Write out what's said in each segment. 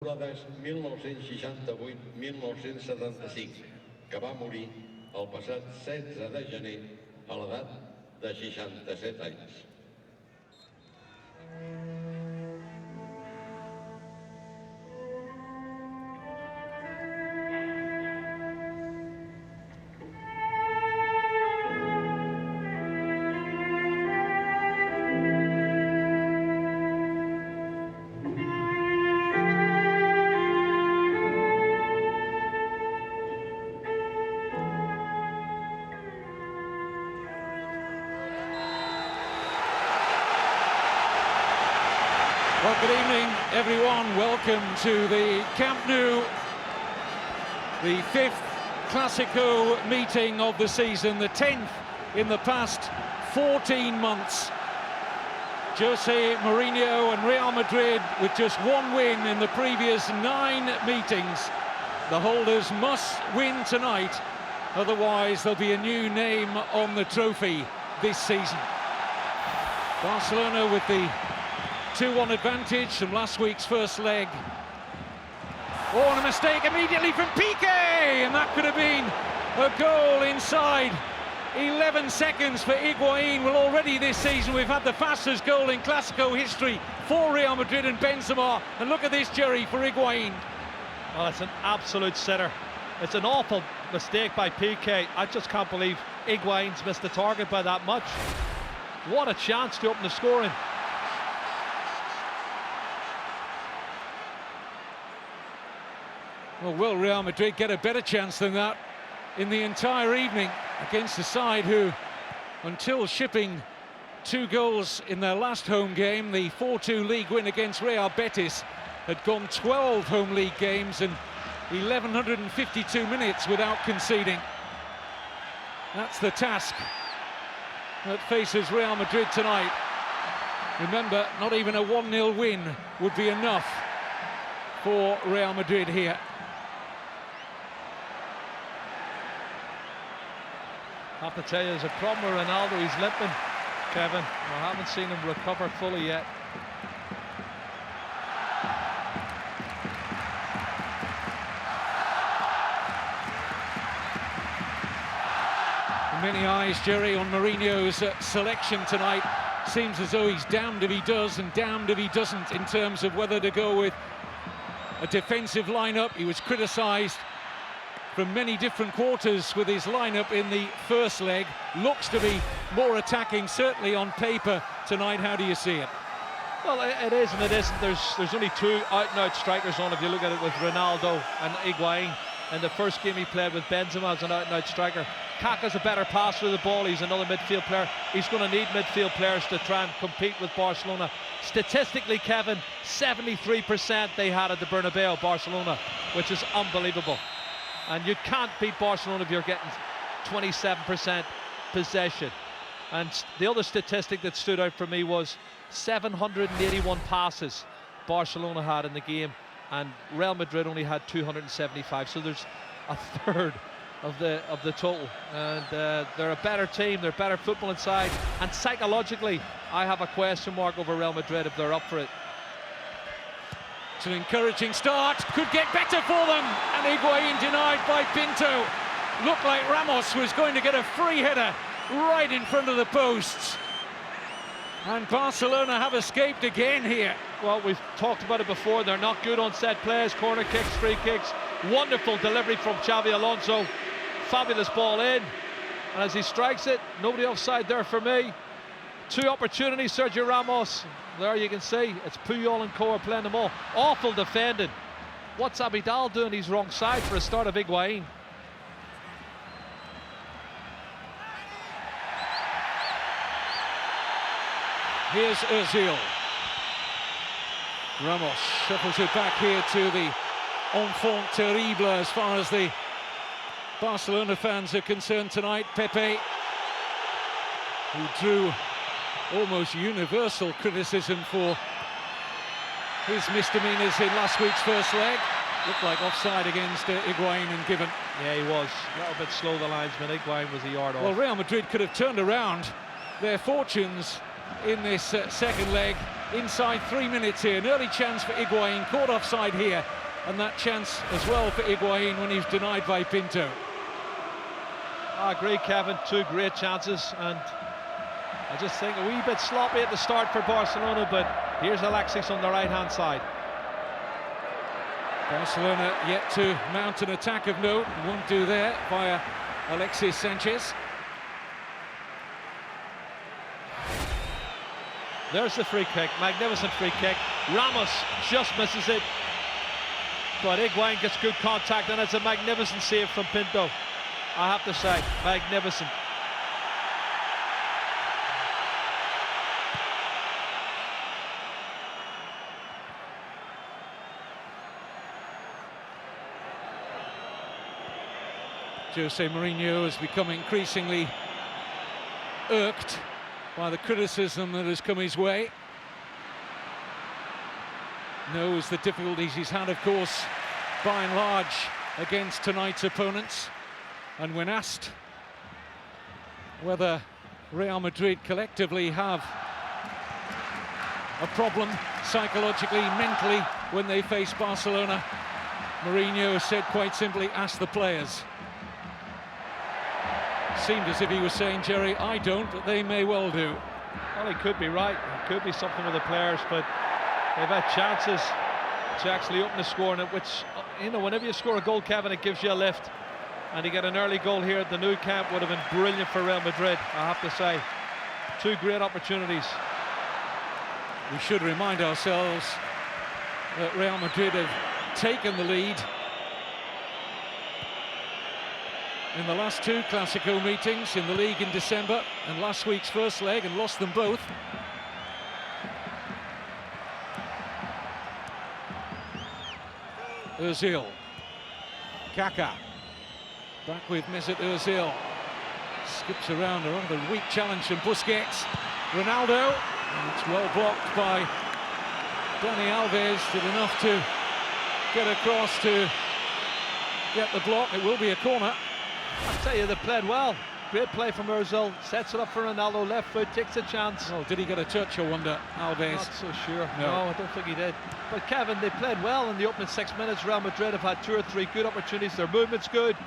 temporades 1968-1975, que va morir el passat 16 de gener a l'edat de 67 anys. Well, good evening, everyone. Welcome to the Camp Nou, the 5th Clasico meeting of the season, the 10th in the past 14 months. Jose Mourinho and Real Madrid with just one win in the previous 9 meetings. The holders must win tonight, otherwise there'll be a new name on the trophy this season. Barcelona with the 2-1 advantage from last week's first leg. Oh, and a mistake immediately from Piqué, and that could have been a goal inside 11 seconds for Higuaín. Well, already this season we've had the fastest goal in Clasico history for Real Madrid and Benzema, and look at this, Jerry, for Higuaín. Well, it's an absolute sitter. It's an awful mistake by Piqué. I just can't believe Higuaín's missed the target by that much. What a chance to open the scoring. Well, will Real Madrid get a better chance than that in the entire evening against a side who, until shipping 2 goals in their last home game, the 4-2 league win against Real Betis, had gone 12 home league games and 1,152 minutes without conceding. That's the task that faces Real Madrid tonight. Remember, not even a 1-0 win would be enough for Real Madrid here. I have to tell you, there's a problem with Ronaldo. He's limping, Kevin. I haven't seen him recover fully yet. Many eyes, Jerry, on Mourinho's selection tonight. Seems as though he's damned if he does and damned if he doesn't in terms of whether to go with a defensive lineup. He was criticised from many different quarters with his lineup in the first leg. Looks to be more attacking, certainly on paper tonight. How do you see it? Well, it is and it isn't. There's only 2 out-and-out strikers on, if you look at it, with Ronaldo and Higuaín. In the first game he played with Benzema as an out-and-out striker. Kaká's a better passer of the ball. He's another midfield player. He's going to need midfield players to try and compete with Barcelona. Statistically, Kevin, 73% they had at the Bernabeu, Barcelona, which is unbelievable. And you can't beat Barcelona if you're getting 27% possession. And the other statistic that stood out for me was 781 passes Barcelona had in the game, and Real Madrid only had 275. So there's a third of the total. And they're a better team, they're better football inside. And psychologically, I have a question mark over Real Madrid if they're up for it. It's an encouraging start, could get better for them, and Higuaín denied by Pinto. Looked like Ramos was going to get a free header right in front of the posts. And Barcelona have escaped again here. Well, we've talked about it before, they're not good on set plays, corner kicks, free kicks. Wonderful delivery from Xavi Alonso. Fabulous ball in, and as he strikes it, nobody offside there for me. 2 opportunities, Sergio Ramos. There you can see, it's Puyol and Co are playing them all. Awful defending. What's Abidal doing? He's wrong side for a start of Higuaín. Here's Özil. Ramos shuffles it back here to the enfant terrible as far as the Barcelona fans are concerned tonight. Pepe, who drew almost universal criticism for his misdemeanors in last week's first leg. Looked like offside against Higuaín and given. Yeah, he was a little bit slow, the linesman. Higuaín was a yard off. Well, Real Madrid could have turned around their fortunes in this second leg inside 3 minutes here. An early chance for Higuain, caught offside here, and that chance as well for Higuain when he's denied by Pinto. I agree, Kevin. Two great chances, and I just think a wee bit sloppy at the start for Barcelona, but here's Alexis on the right-hand side. Barcelona yet to mount an attack of note, won't do there via Alexis Sanchez. There's the free kick, magnificent free kick. Ramos just misses it, but Higuain gets good contact, and it's a magnificent save from Pinto. I have to say, magnificent. Jose Mourinho has become increasingly irked by the criticism that has come his way. Knows the difficulties he's had, of course, by and large, against tonight's opponents. And when asked whether Real Madrid collectively have a problem psychologically, mentally, when they face Barcelona, Mourinho said quite simply, ask the players. Seemed as if he was saying, Jerry, I don't, but they may well do. Well, he could be right. It could be something with the players, but they've had chances to actually open the score, and which, you know, whenever you score a goal, Kevin, it gives you a lift. And to get an early goal here at the Nou Camp would have been brilliant for Real Madrid, I have to say. Two great opportunities. We should remind ourselves that Real Madrid have taken the lead in the last two Clásico meetings in the league in December and last week's first leg, and lost them both. Özil, Kaká, back with Mesut Özil, skips around a rather weak challenge from Busquets. Ronaldo, and it's well blocked by Dani Alves, did enough to get across to get the block. It will be a corner. I tell you, they played well. Great play from Özil, sets it up for Ronaldo, left foot, takes a chance. Oh, did he get a touch, I wonder, Alves? Not so sure. No, I don't think he did. But Kevin, they played well in the opening 6 minutes. Real Madrid have had 2 or 3 good opportunities. Their movement's good,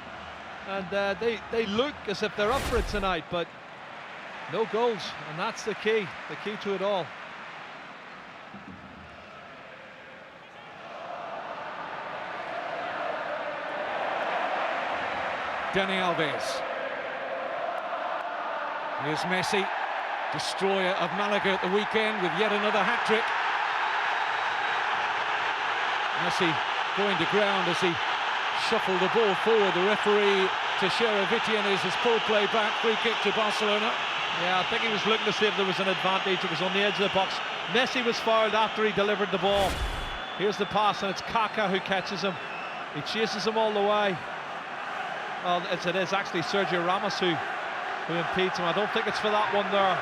and they look as if they're up for it tonight, but no goals, and that's the key to it all. Dani Alves. Here's Messi, destroyer of Malaga at the weekend, with yet another hat-trick. Messi going to ground as he shuffled the ball forward. The referee, Teixeira Vitianes, has pulled play back. Free kick to Barcelona. Yeah, I think he was looking to see if there was an advantage. It was on the edge of the box. Messi was fouled after he delivered the ball. Here's the pass, and it's Kaká who catches him. He chases him all the way. Well, it is actually Sergio Ramos who impedes him. I don't think it's for that one there.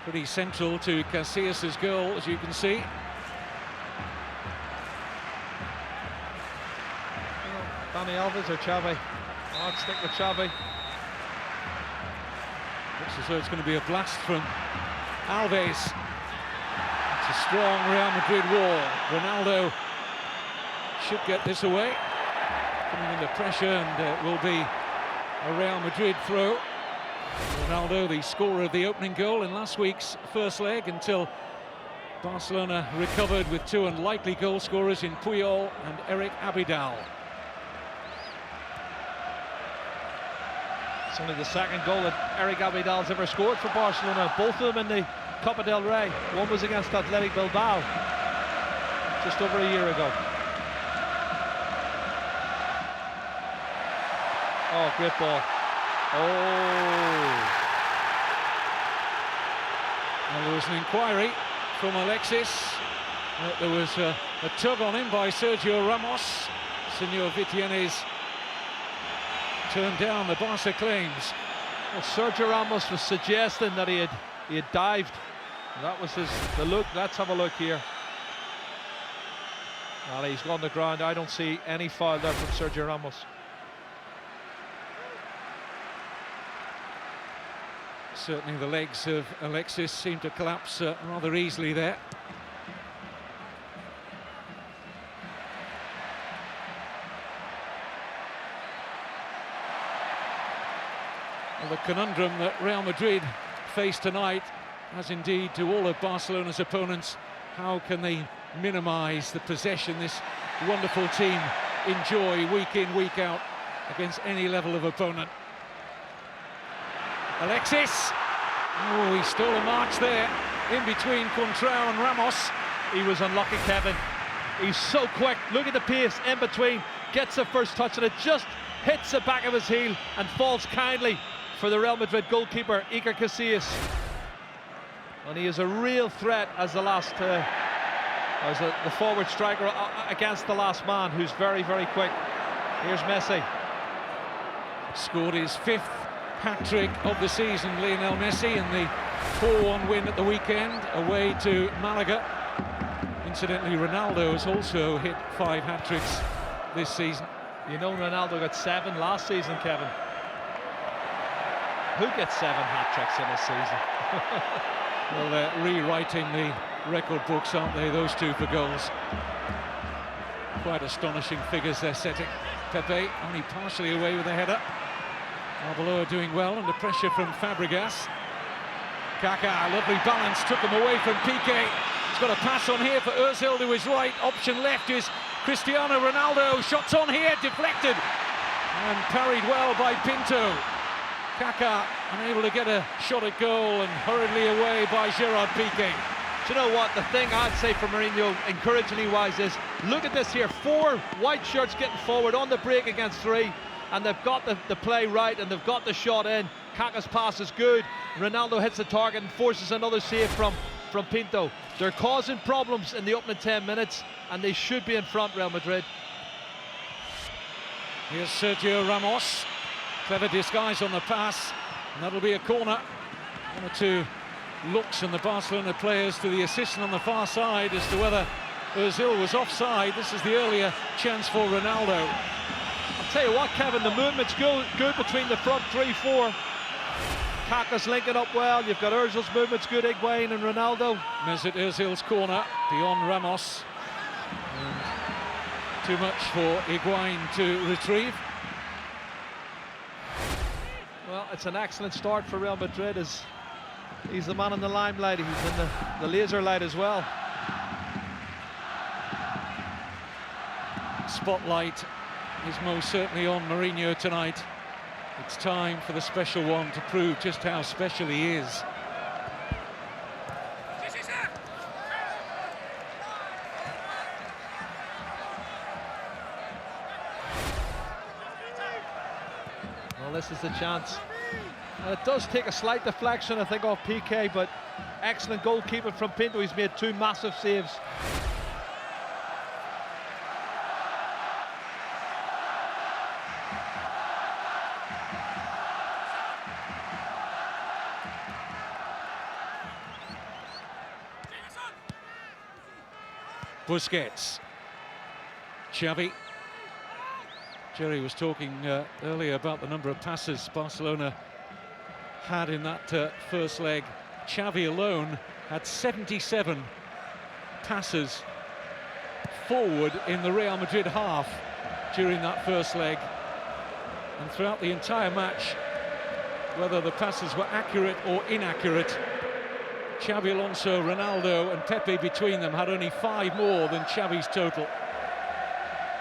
Pretty central to Casillas' goal, as you can see. Dani Alves or Xavi? I'd stick with Xavi. Looks as though it's going to be a blast from Alves. It's a strong Real Madrid wall. Ronaldo should get this away. Coming under pressure, and it will be a Real Madrid throw. Ronaldo, the scorer of the opening goal in last week's first leg, until Barcelona recovered with 2 unlikely goal scorers in Puyol and Eric Abidal. It's only the second goal that Eric Abidal's ever scored for Barcelona, both of them in the Copa del Rey. One was against Athletic Bilbao just over a year ago. Oh, great ball. Oh. Well, there was an inquiry from Alexis. There was a tug on him by Sergio Ramos. Senor Vitianes turned down the Barca claims. Well, Sergio Ramos was suggesting that he had dived. That was the look. Let's have a look here. Well, he's gone the ground. I don't see any foul there from Sergio Ramos. Certainly the legs of Alexis seem to collapse rather easily there. Well, the conundrum that Real Madrid face tonight, as indeed to all of Barcelona's opponents, how can they minimise the possession this wonderful team enjoy week in, week out against any level of opponent. Alexis, oh, he stole a march there in between Contrao and Ramos. He was unlucky, Kevin. He's so quick. Look at the pace in between. Gets the first touch and it just hits the back of his heel and falls kindly for the Real Madrid goalkeeper, Iker Casillas. And he is a real threat as the last, the forward striker against the last man, who's very, very quick. Here's Messi. Scored his 5th hat-trick of the season, Lionel Messi, in the 4-1 win at the weekend away to Malaga. Incidentally, Ronaldo has also hit 5 hat-tricks this season. You know, Ronaldo got 7 last season, Kevin. Who gets 7 hat-tricks in this season? Well, they're rewriting the record books, aren't they, those two for goals? Quite astonishing figures they're setting. Pepe only partially away with a header. Arbeloa doing well under pressure from Fabregas. Kaká, lovely balance, took him away from Piqué. He's got a pass on here for Ozil to his right. Option left is Cristiano Ronaldo. Shots on here, deflected and parried well by Pinto. Kaká unable to get a shot at goal and hurriedly away by Gerard Piqué. Do you know what? The thing I'd say for Mourinho, encouragingly wise, is look at this here. 4 white shirts getting forward on the break against 3. And they've got the play right and they've got the shot in. Kaká's pass is good. Ronaldo hits the target and forces another save from Pinto. They're causing problems in the opening 10 minutes and they should be in front, Real Madrid. Here's Sergio Ramos. Clever disguise on the pass, and that'll be a corner. 1 or 2 looks from the Barcelona players to the assistant on the far side as to whether Ozil was offside. This is the earlier chance for Ronaldo. I'll tell you what, Kevin, the movement's good between the front 3-4. Kaká's linking up well. You've got Ozil's movement's good, Higuain and Ronaldo. Mesut Ozil's corner beyond Ramos. And too much for Higuain to retrieve. Well, it's an excellent start for Real Madrid as he's the man in the limelight. He's in the laser light as well. Spotlight is most certainly on Mourinho tonight. It's time for the special one to prove just how special he is. Well, this is the chance. And it does take a slight deflection, I think, off Piqué, but excellent goalkeeping from Pinto. He's made 2 massive saves. Busquets. Xavi. Jerry was talking earlier about the number of passes Barcelona had in that first leg. Xavi alone had 77 passes forward in the Real Madrid half during that first leg. And throughout the entire match, whether the passes were accurate or inaccurate, Xabi Alonso, Ronaldo and Pepe between them had only 5 more than Xavi's total.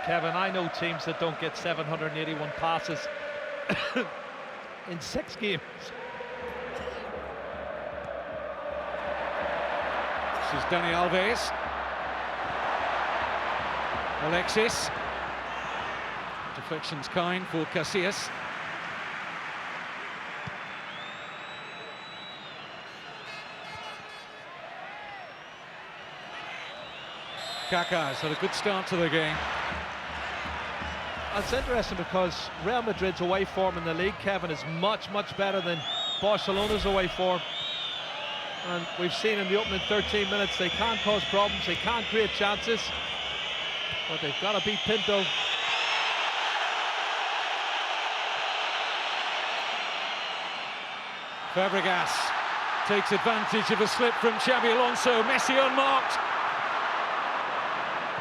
Kevin, I know teams that don't get 781 passes in 6 games. This is Dani Alves. Alexis. Deflection's kind for Casillas. Kaká has had a good start to the game. It's interesting because Real Madrid's away form in the league, Kevin, is much, much better than Barcelona's away form. And we've seen in the opening 13 minutes they can cause problems, they can create chances. But they've got to beat Pinto. Fabregas takes advantage of a slip from Xabi Alonso. Messi unmarked.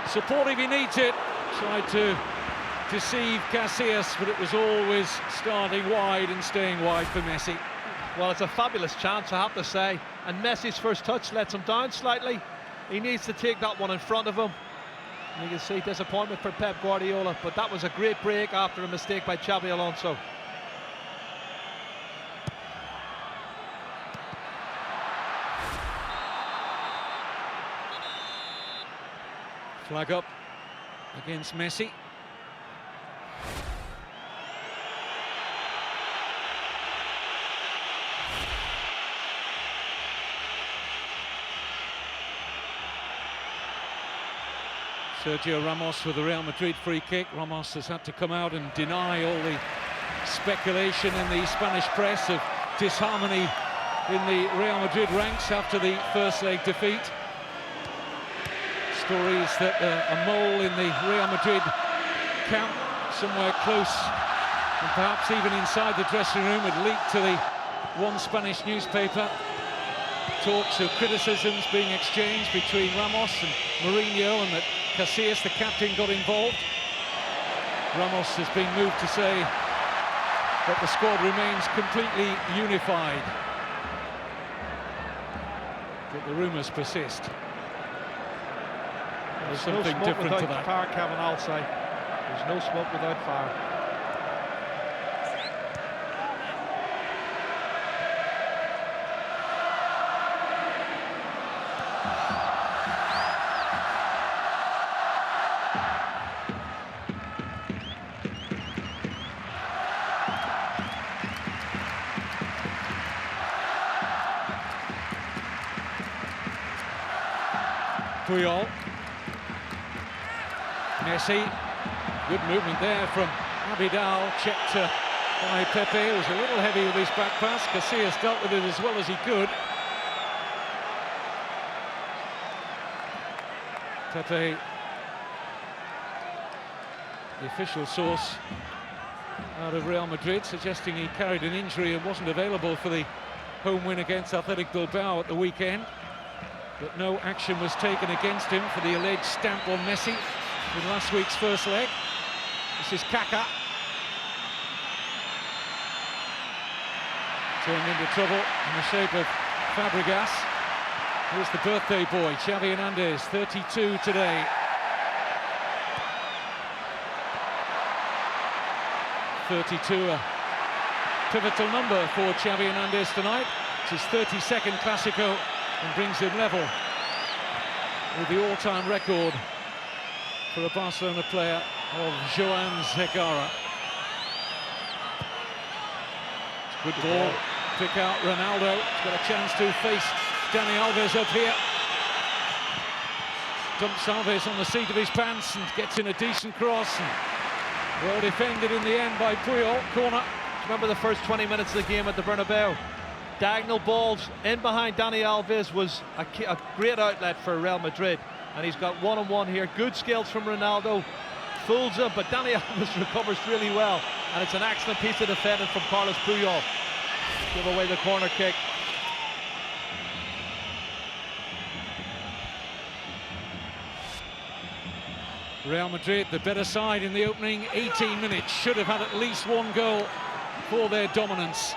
Supportive, he needs it. Tried to deceive Casillas, but it was always starting wide and staying wide for Messi. Well, it's a fabulous chance, I have to say. And Messi's first touch lets him down slightly. He needs to take that one in front of him. And you can see disappointment for Pep Guardiola, but that was a great break after a mistake by Xabi Alonso. Flag up against Messi. Sergio Ramos with the Real Madrid free kick. Ramos has had to come out and deny all the speculation in the Spanish press of disharmony in the Real Madrid ranks after the first leg defeat. Stories that a mole in the Real Madrid camp, somewhere close and perhaps even inside the dressing room, had leaked to the one Spanish newspaper. Talks of criticisms being exchanged between Ramos and Mourinho, and that Casillas, the captain, got involved. Ramos has been moved to say that the squad remains completely unified, but the rumours persist. There's something no smoke different without to that. fire, Kevin, I'll say. There's no smoke without fire. Puyol. Messi. Good movement there from Abidal. Checked by Pepe. It was a little heavy with his back pass. Casillas dealt with it as well as he could. Pepe, the official source out of Real Madrid, suggesting he carried an injury and wasn't available for the home win against Athletic Bilbao at the weekend. But no action was taken against him for the alleged stamp on Messi in last week's first leg. This is Kaká. Turned into trouble in the shape of Fabregas. Here's the birthday boy, Xavi Hernandez, 32 today. 32, a pivotal number for Xavi Hernandez tonight. It's his 32nd Clásico, and brings him level with the all-time record for a Barcelona player of Joan Zegara. Good ball, pick out Ronaldo. He's got a chance to face Dani Alves up here. Dumps Alves on the seat of his pants and gets in a decent cross. And well defended in the end by Puyol. Corner. Remember the first 20 minutes of the game at the Bernabeu? Diagonal balls in behind Dani Alves was a great outlet for Real Madrid, and he's got one-on-one here. Good skills from Ronaldo, fools him, but Dani Alves recovers really well, and it's an excellent piece of defending from Carlos Puyol. Give away the corner kick. Real Madrid, the better side in the opening 18 minutes, should have had at least one goal for their dominance.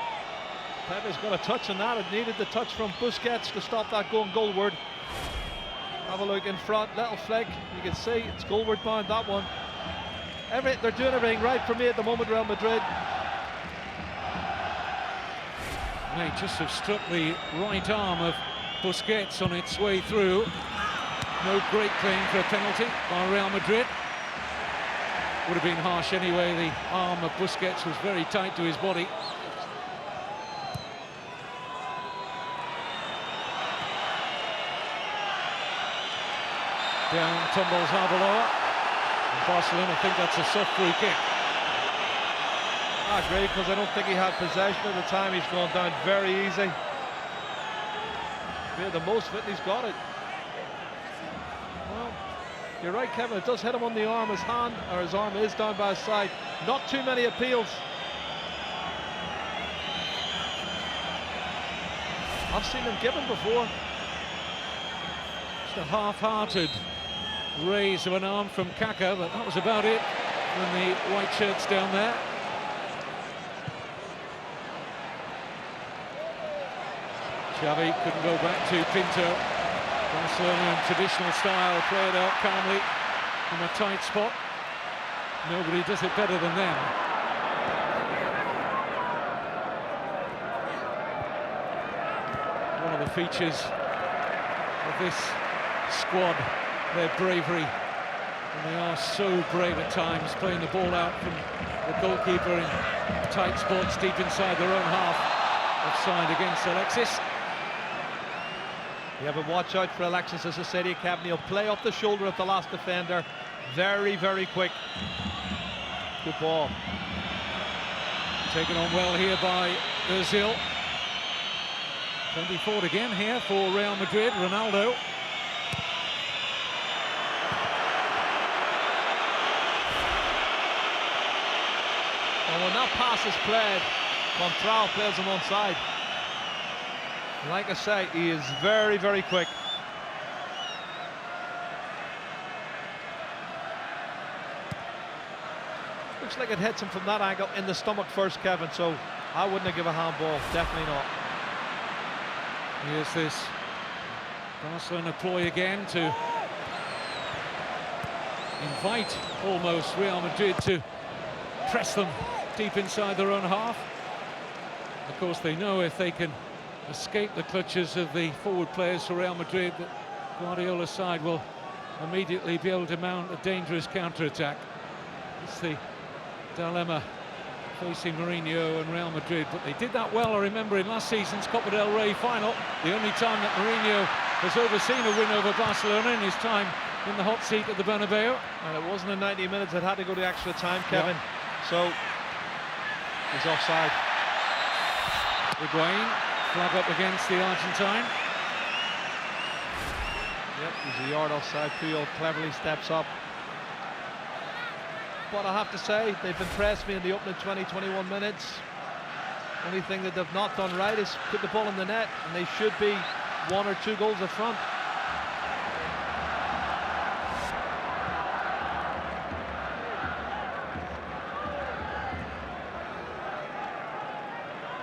Pepe's got a touch on that. It needed the touch from Busquets to stop that going goalward. Have a look in front, little flick. You can see it's goalward bound, that one. They're doing everything right for me at the moment, Real Madrid. They just have struck the right arm of Busquets on its way through. No great claim for a penalty by Real Madrid. Would have been harsh anyway. The arm of Busquets was very tight to his body. Down tumbles Arbeloa. Barcelona think that's a soft free kick. I agree, because I don't think he had possession at the time. He's gone down very easy. He had the most of it, and he's got it. Well, You're right, Kevin, it does hit him on the arm. His hand, or his arm, is down by his side. Not too many appeals. I've seen them given before. Just a half-hearted raise of an arm from Kaka, but that was about it when the white shirt's down there. Xavi couldn't go back to Pinto. Barcelona in traditional style, play it out calmly from a tight spot. Nobody does it better than them. One of the features of this squad, their bravery. And they are so brave at times, playing the ball out from the goalkeeper in tight spots deep inside their own half. Offside against Alexis. Yeah, but watch out for Alexis, as I said to you, Captain. He'll play off the shoulder of the last defender. Very, very quick. Good ball. Taken on well here by Ozil. 24 again here for Real Madrid, Ronaldo. And when that pass is played, Contral plays him onside. Like I say, he is very, very quick. Looks like it hits him from that angle in the stomach first, Kevin, so I wouldn't have given a handball, definitely not. Here's this Barcelona ploy again to invite almost Real Madrid to press them deep inside their own half. Of course, they know if they can escape the clutches of the forward players for Real Madrid, that Guardiola's side will immediately be able to mount a dangerous counter-attack. It's the dilemma facing Mourinho and Real Madrid, but they did that well, I remember, in last season's Copa del Rey final, the only time that Mourinho has overseen a win over Barcelona in his time in the hot seat at the Bernabeu. And it wasn't in 90 minutes, it had to go to extra time, Kevin. Yep. So, he's offside. Higuain, flag up against the Argentine. Yep, he's a yard offside. Puyol cleverly steps up. But I have to say, they've impressed me in the opening 20-21 minutes. Only thing that they've not done right is put the ball in the net, and they should be 1 or 2 goals up front.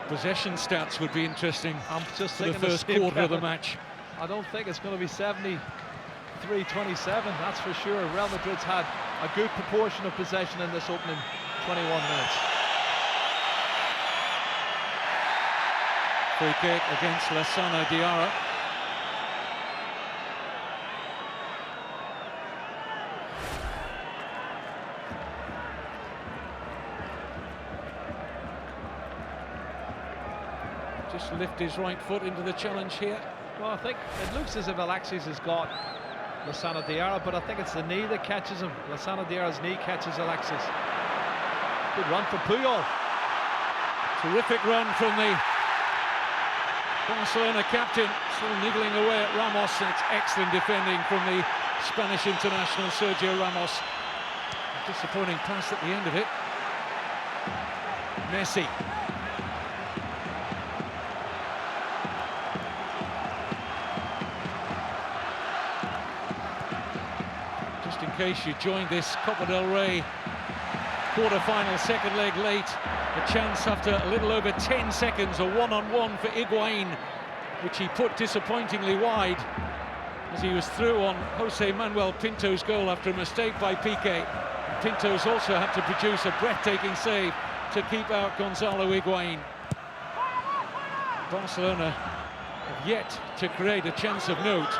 Possession stats would be interesting. I'm just for thinking the first quarter of the match. I don't think it's going to be 73-27, that's for sure. Real Madrid's had a good proportion of possession in this opening 21 minutes. Free kick against Lassana Diarra. Just lift his right foot into the challenge here. Well, I think it looks as if Alexis has got Lassana Diarra, but I think it's the knee that catches him. Lassana Diarra's knee catches Alexis. Good run from Puyol. Terrific run from the Barcelona captain, still niggling away at Ramos. It's excellent defending from the Spanish international Sergio Ramos. A disappointing pass at the end of it. Messi. Just in case you joined this Copa del Rey quarter-final second leg late, a chance after a little over 10 seconds, a one-on-one for Higuain, which he put disappointingly wide as he was through on Jose Manuel Pinto's goal after a mistake by Piqué. Pinto's also had to produce a breathtaking save to keep out Gonzalo Higuain. Barcelona have yet to create a chance of note.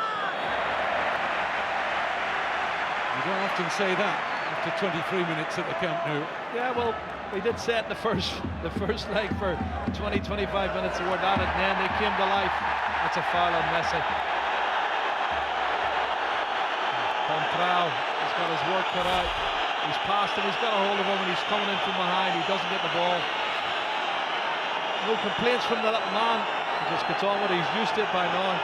You don't often say that after 23 minutes at the Camp Nou. Yeah, well, we did set the first leg for 20-25 minutes toward that, and then they came to life. That's a foul on Messi. Contral has got his work cut out. He's passed him, he's got a hold of him, and he's coming in from behind. He doesn't get the ball. No complaints from the little man. He just gets on with it. He's used to it by now.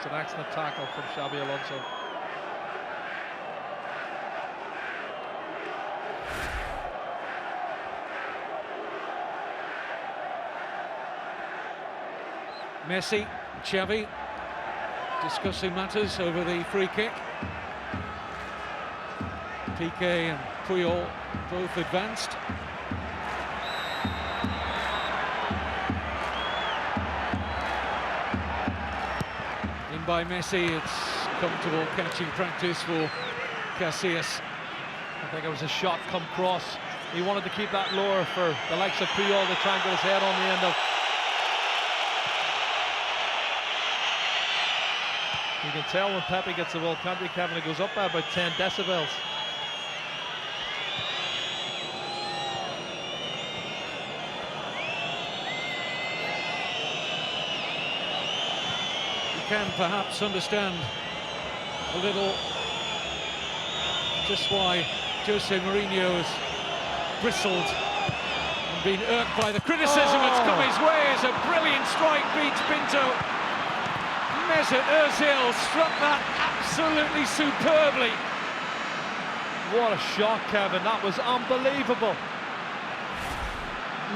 It's an excellent tackle from Xabi Alonso. Messi, Xavi discussing matters over the free kick. Piqué and Puyol both advanced. In by Messi, it's comfortable catching practice for Casillas. I think it was a shot come cross. He wanted to keep that lower for the likes of Puyol to try and get his head on the end of. You can tell when Pepe gets the ball, can't you, Kevin? It goes up by about 10 decibels. Can perhaps understand a little just why Jose Mourinho has bristled and been irked by the criticism that's come his way. As a brilliant strike beats Pinto. Mesut Ozil struck that absolutely superbly. What a shot, Kevin. That was unbelievable.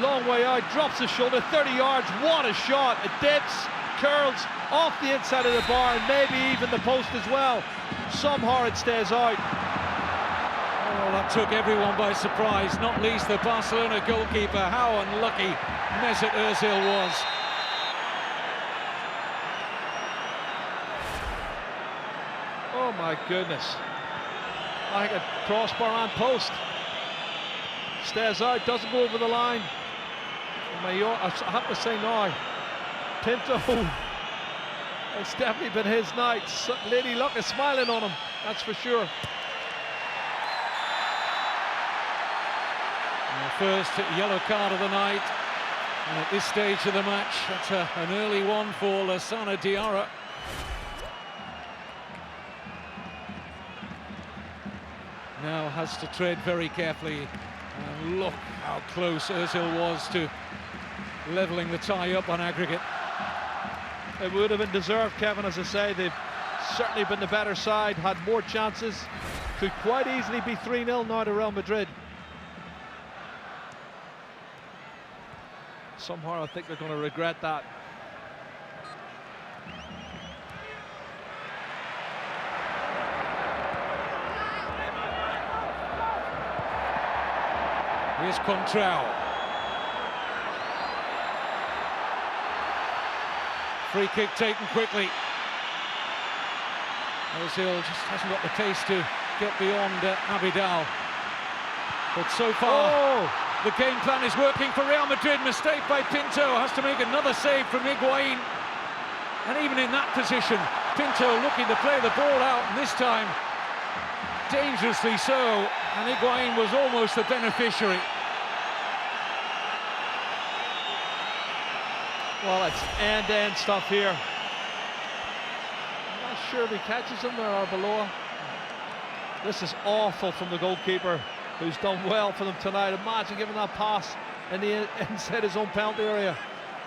Long way out, drops the shoulder, 30 yards. What a shot. It dips, curls off the inside of the bar, and maybe even the post as well. Somehow it stays out. Oh, that took everyone by surprise, not least the Barcelona goalkeeper. How unlucky Mesut Ozil was. Oh my goodness. Like a crossbar and post. Stays out, doesn't go over the line. I have to say now, Pinto, it's definitely been his night. Lady Luck is smiling on him, that's for sure. And the first yellow card of the night, and at this stage of the match, that's an early one for Lassana Diarra. Now has to tread very carefully, and look how close Ozil was to levelling the tie up on aggregate. It would have been deserved, Kevin. As I say, they've certainly been the better side, had more chances, could quite easily be 3-0 now to Real Madrid. Somehow I think they're going to regret that. Here's Contrao. Free kick taken quickly. Ozil just hasn't got the pace to get beyond Abidal. But so far, the game plan is working for Real Madrid. Mistake by Pinto, has to make another save from Higuain. And even in that position, Pinto looking to play the ball out, and this time dangerously so, and Higuain was almost the beneficiary. Well, it's end-to-end stuff here. I'm not sure if he catches him there or below. This is awful from the goalkeeper, who's done well for them tonight. Imagine giving that pass in the inside his own penalty area.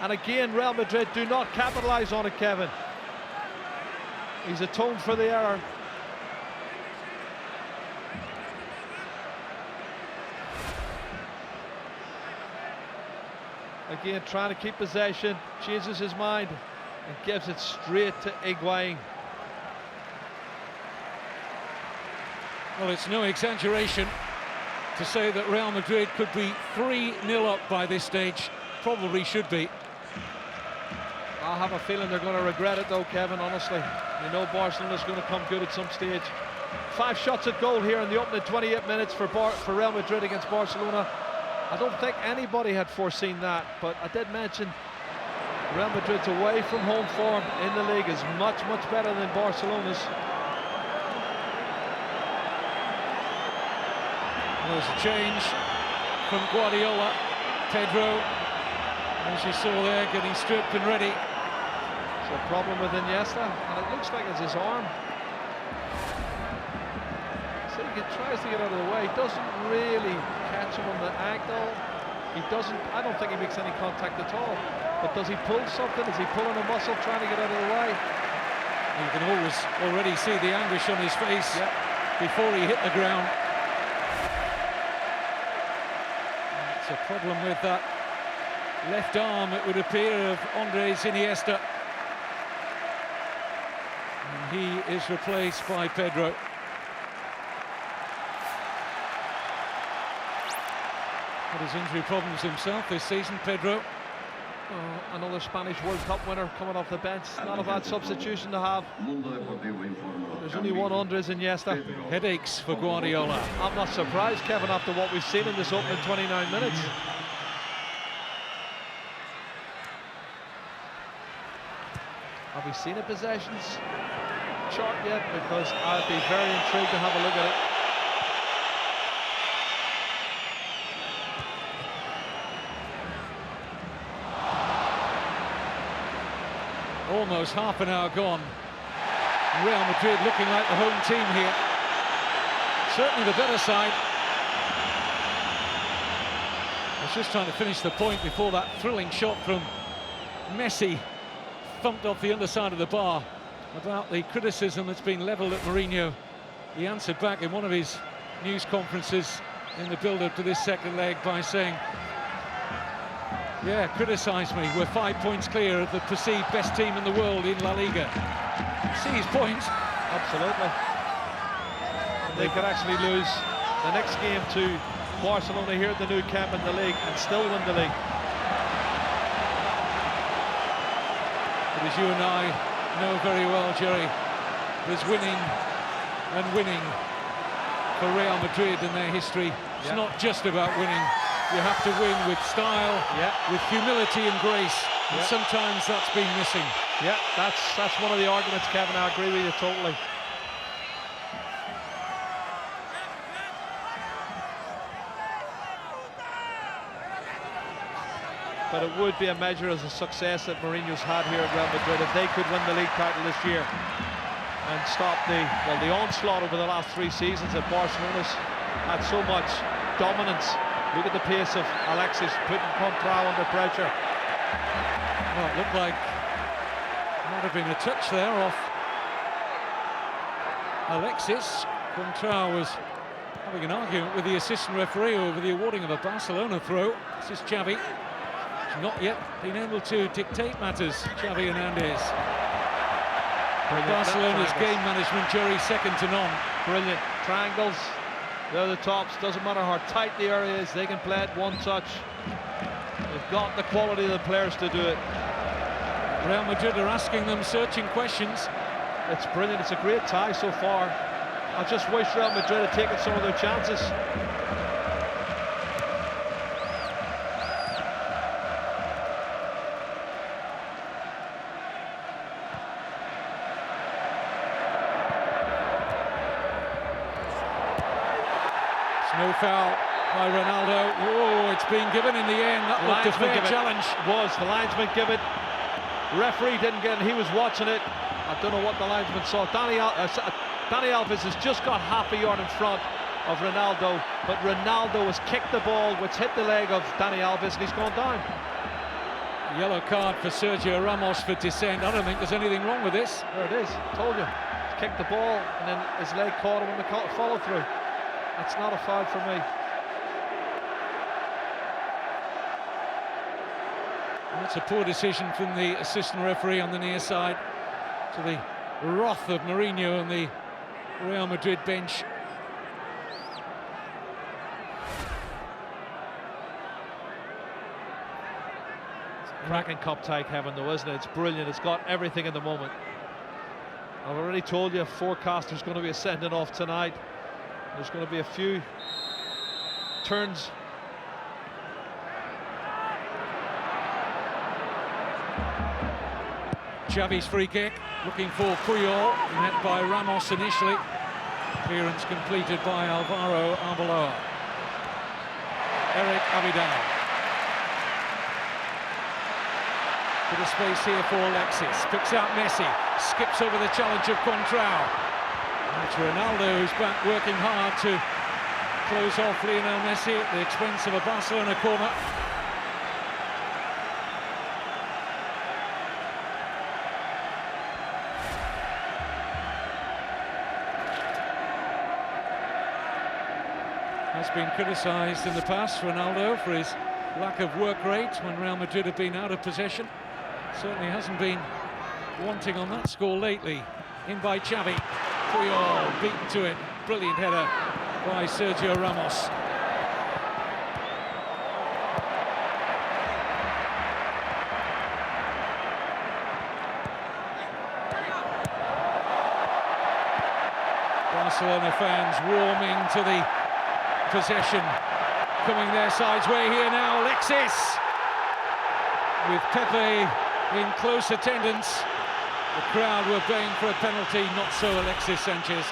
And again, Real Madrid do not capitalise on it, Kevin. He's atoned for the error. Again, trying to keep possession, changes his mind and gives it straight to Higuain. Well, it's no exaggeration to say that Real Madrid could be 3-0 up by this stage. Probably should be. I have a feeling they're going to regret it though, Kevin, honestly. You know Barcelona's going to come good at some stage. 5 shots at goal here in the opening 28 minutes for Real Madrid against Barcelona. I don't think anybody had foreseen that, but I did mention Real Madrid's away from home form in the league is much, much better than Barcelona's. There's a change from Guardiola. Pedro, as you saw there, getting stripped and ready. It's a problem with Iniesta, and it looks like it's his arm. So he tries to get out of the way, he doesn't really catch him on the ankle. He doesn't, I don't think he makes any contact at all. But does he pull something? Is he pulling a muscle trying to get out of the way? You can already see the anguish on his face before he hit the ground. It's a problem with that left arm, it would appear, of Andres Iniesta. And he is replaced by Pedro. Had his injury problems himself this season, Pedro. Oh, another Spanish World Cup winner coming off the bench. Not a bad substitution to have. There's only one Andres Iniesta. Headaches for Guardiola. I'm not surprised, Kevin, after what we've seen in this opening 29 minutes. Have we seen a possessions chart yet? Because I'd be very intrigued to have a look at it. Almost half an hour gone. Real Madrid looking like the home team here. Certainly the better side. I was just trying to finish the point before that thrilling shot from Messi thumped off the underside of the bar about the criticism that's been levelled at Mourinho. He answered back in one of his news conferences in the build-up to this second leg by saying, yeah, criticise me, we're 5 points clear of the perceived best team in the world in La Liga. See his point? Absolutely. They could actually lose the next game to Barcelona here at the Nou Camp in the league and still win the league. But as you and I know very well, Jerry, there's winning and winning for Real Madrid in their history. It's not just about winning. You have to win with style, with humility and grace, and sometimes that's been missing. Yeah, that's one of the arguments, Kevin. I agree with you totally. But it would be a measure as a success that Mourinho's had here at Real Madrid if they could win the league title this year and stop the onslaught over the last 3 seasons that Barcelona's had so much dominance. Look at the pace of Alexis putting Contrao under pressure. Well, it looked like there might have been a touch there off Alexis. Contrao was having an argument with the assistant referee over the awarding of a Barcelona throw. This is Xavi. He's not yet been able to dictate matters, Xavi Hernandez. Barcelona's game management, Jerry, second to none. Brilliant. Triangles. They're the tops, doesn't matter how tight the area is, they can play it one touch. They've got the quality of the players to do it. Real Madrid are asking them searching questions. It's brilliant, it's a great tie so far. I just wish Real Madrid had taken some of their chances. No foul by Ronaldo. Oh, it's been given in the end. That looked a fair challenge. Was the linesman give it? Referee didn't get it. He was watching it. I don't know what the linesman saw. Dani Alves has just got half a yard in front of Ronaldo, but Ronaldo has kicked the ball, which hit the leg of Dani Alves, and he's gone down. Yellow card for Sergio Ramos for dissent. I don't think there's anything wrong with this. There it is. Told you. He's kicked the ball, and then his leg caught him in the follow through. That's not a foul for me. That's a poor decision from the assistant referee on the near side, to the wrath of Mourinho and the Real Madrid bench. Cracking cup tie, Kevin, though, isn't it? It's brilliant. It's got everything in the moment. I've already told you, forecast there's going to be a sending off tonight. There's going to be a few turns. Xavi's free kick, looking for Puyol, met by Ramos initially. Clearance completed by Alvaro Arbeloa. Eric Abidal. Bit of space here for Alexis. Picks out Messi, skips over the challenge of Contrao. It's Ronaldo who's back working hard to close off Lionel Messi at the expense of a Barcelona corner. has been criticised in the past, Ronaldo, for his lack of work rate when Real Madrid have been out of possession. Certainly hasn't been wanting on that score lately. In by Xavi. Puyol beaten to it. Brilliant header by Sergio Ramos. Barcelona fans warming to the possession. Coming their side's way here now. Alexis with Pepe in close attendance. The crowd were baying for a penalty, not so Alexis Sanchez.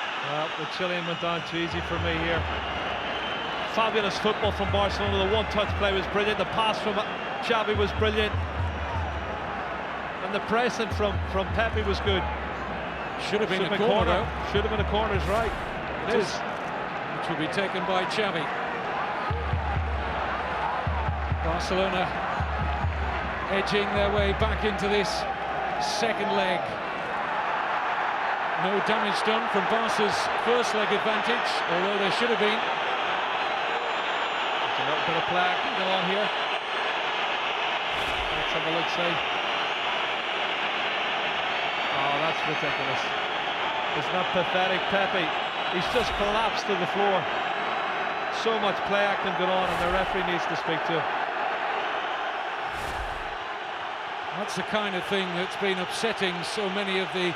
The Chilean went down too easy for me here. Fabulous football from Barcelona. The one-touch play was brilliant. The pass from Xavi was brilliant. And the pressing from Pepe was good. Should have been a corner. Should have been a corner, is right. It is. Which will be taken by Xavi. Barcelona edging their way back into this second leg. No damage done from Barca's first leg advantage, although there should have been. There's a little bit of play going on here. Let's have a look, see. Oh, that's ridiculous. Isn't that pathetic, Pepe? He's just collapsed to the floor. So much play acting going on, and the referee needs to speak to him. That's the kind of thing that's been upsetting so many of the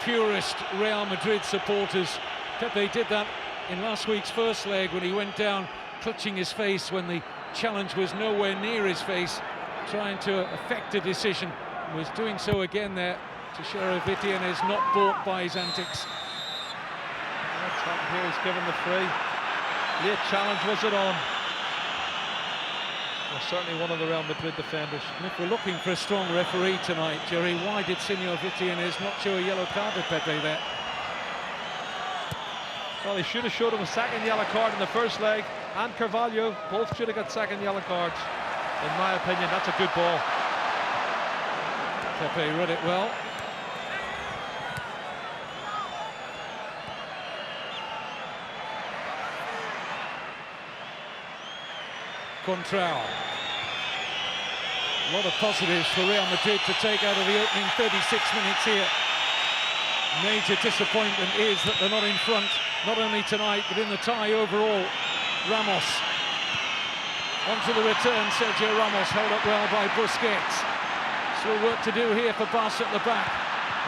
purist Real Madrid supporters. Pepe did that in last week's first leg when he went down clutching his face when the challenge was nowhere near his face, trying to effect a decision. He was doing so again there to show Vitian is not bought by his antics. What's happened here? He's given the free. Late challenge, was it on? Well, certainly one of the Real Madrid defenders. And if we're looking for a strong referee tonight, Jerry, why did Senor Vitian not show a yellow card to Pepe there? Well, he should have showed him a second yellow card in the first leg, and Carvalho both should have got second yellow cards. In my opinion, that's a good ball. Pepe read it well. Contral. A lot of positives for Real Madrid to take out of the opening 36 minutes here. Major disappointment is that they're not in front, not only tonight, but in the tie overall. Ramos. Onto the return, Sergio Ramos, held up well by Busquets. Still work to do here for Barca at the back.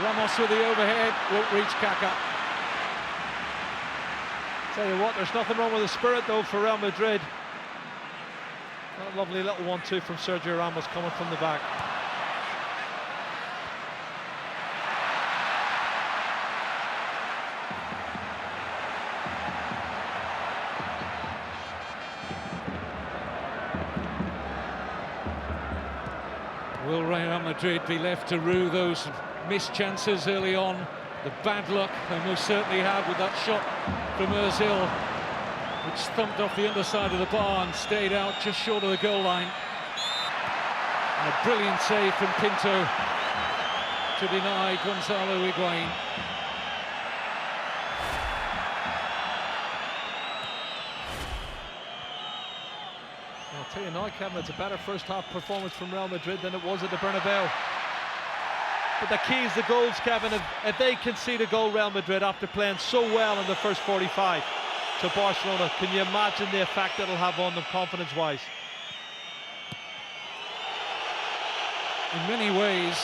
Ramos with the overhead, won't reach Kaká. Tell you what, there's nothing wrong with the spirit though for Real Madrid. That lovely little 1-2 from Sergio Ramos coming from the back. Will Real Madrid be left to rue those missed chances early on? The bad luck they most certainly had with that shot from Ozil, which thumped off the underside of the bar and stayed out just short of the goal line. And a brilliant save from Pinto to deny Gonzalo Higuain. I'll tell you now, Kevin, it's a better first half performance from Real Madrid than it was at the Bernabeu. But the key is the goals, Kevin. If they concede a goal, Real Madrid, after playing so well in the first 45 to Barcelona, can you imagine the effect it'll have on them confidence-wise? In many ways,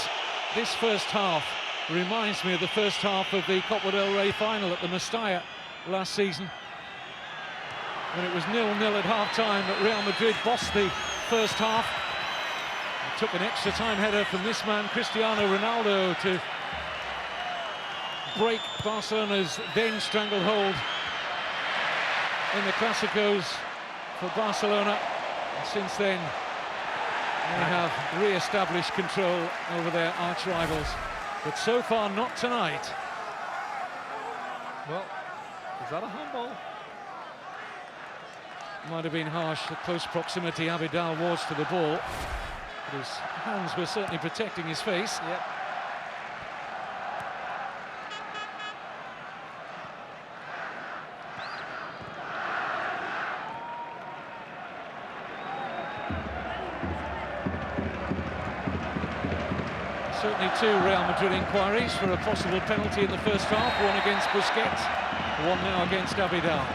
this first half reminds me of the first half of the Copa del Rey final at the Mestalla last season, when it was 0-0 at half-time, but Real Madrid bossed the first half. It took an extra time header from this man, Cristiano Ronaldo, to break Barcelona's then stranglehold in the Clásicos for Barcelona. And since then, they have re-established control over their arch-rivals. But so far, not tonight. Well, is that a handball? Might have been harsh, the close proximity Abidal was to the ball. But his hands were certainly protecting his face. Yep. Certainly two Real Madrid inquiries for a possible penalty in the first half, one against Busquets, one now against Abidal.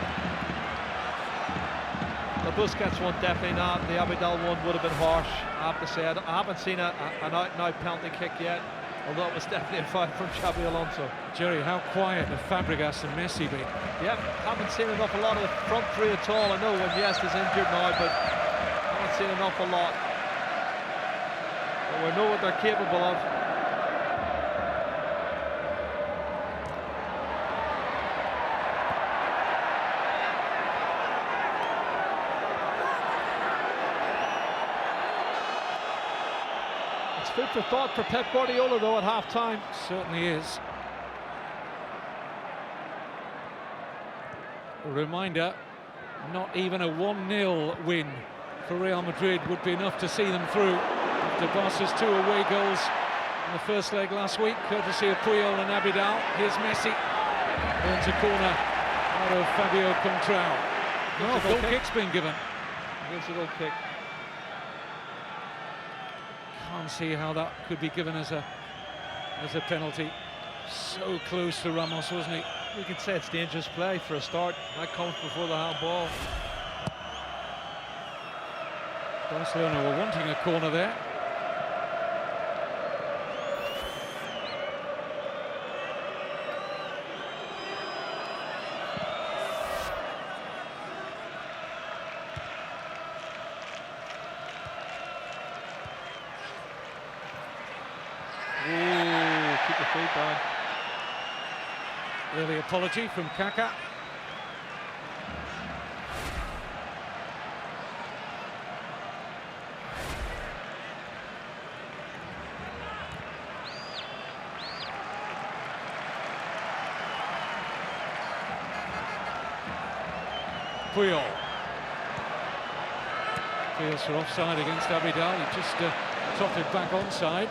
The Busquets one definitely not. The Abidal one would have been harsh, I have to say. I haven't seen an out-and-out penalty kick yet, although it was definitely a foul from Xabi Alonso. Jerry, how quiet have Fabregas and Messi been? Yep, haven't seen an awful lot of the front three at all. I know Iniesta is injured now, but haven't seen an awful lot. But we know what they're capable of. It's food for thought for Pep Guardiola though at half-time. Certainly is. A reminder, not even a 1-0 win for Real Madrid would be enough to see them through. After Barca's 2 away goals in the first leg last week, courtesy of Puyol and Abidal. Here's Messi, earns a corner out of Fabio Contrao. No, goal kick's been given. Gives a goal kick. Can't see how that could be given as a penalty. So close to Ramos, wasn't he? You could say it's dangerous play for a start. That comes before the handball. Barcelona were wanting a corner there. Ooh, keep the feet down. Early apology from Kaká. Puyol. Feels for offside against Abidal. He just topped it back onside.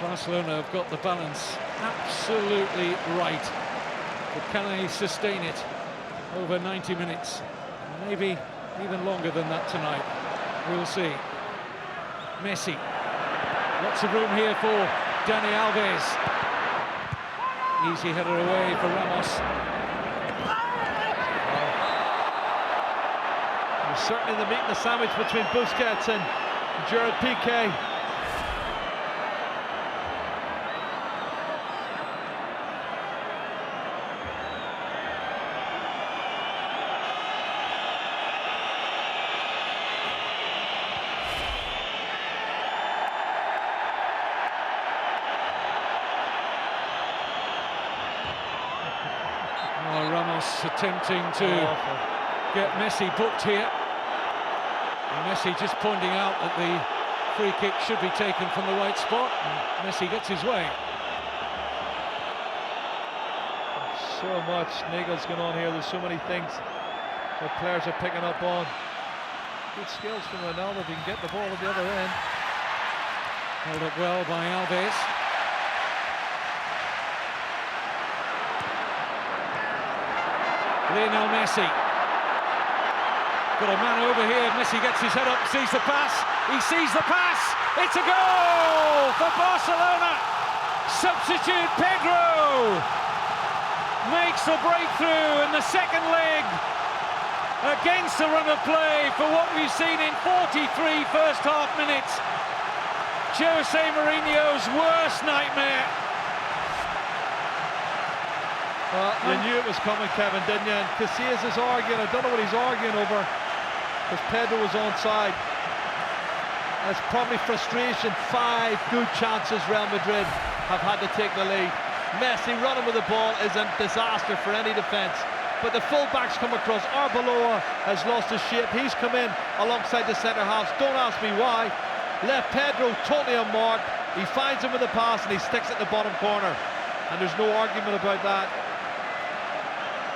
Barcelona have got the balance absolutely right, but can they sustain it over 90 minutes? Maybe even longer than that tonight. We'll see. Messi, lots of room here for Dani Alves. Easy header away for Ramos. There's certainly the meat in the sandwich between Busquets and Gerard Piqué. Ramos attempting to get Messi booked here. And Messi just pointing out that the free kick should be taken from the right spot, and Messi gets his way. So much niggles going on here. There's so many things that players are picking up on. Good skills from Ronaldo if he can get the ball at the other end. Held up well by Alves. Lionel Messi. Got a man over here. Messi gets his head up, sees the pass. He sees the pass. It's a goal for Barcelona. Substitute Pedro makes the breakthrough in the second leg against the run of play for what we've seen in 43 first half minutes. Jose Mourinho's worst nightmare. You knew it was coming, Kevin, didn't you? And Casillas is arguing. I don't know what he's arguing over, because Pedro was onside. It's probably frustration. 5 good chances Real Madrid have had to take the lead. Messi running with the ball is a disaster for any defence. But the full-backs come across. Arbeloa has lost his shape. He's come in alongside the centre halves. Don't ask me why. Left Pedro totally unmarked. He finds him with the pass and he sticks it in the bottom corner. And there's no argument about that.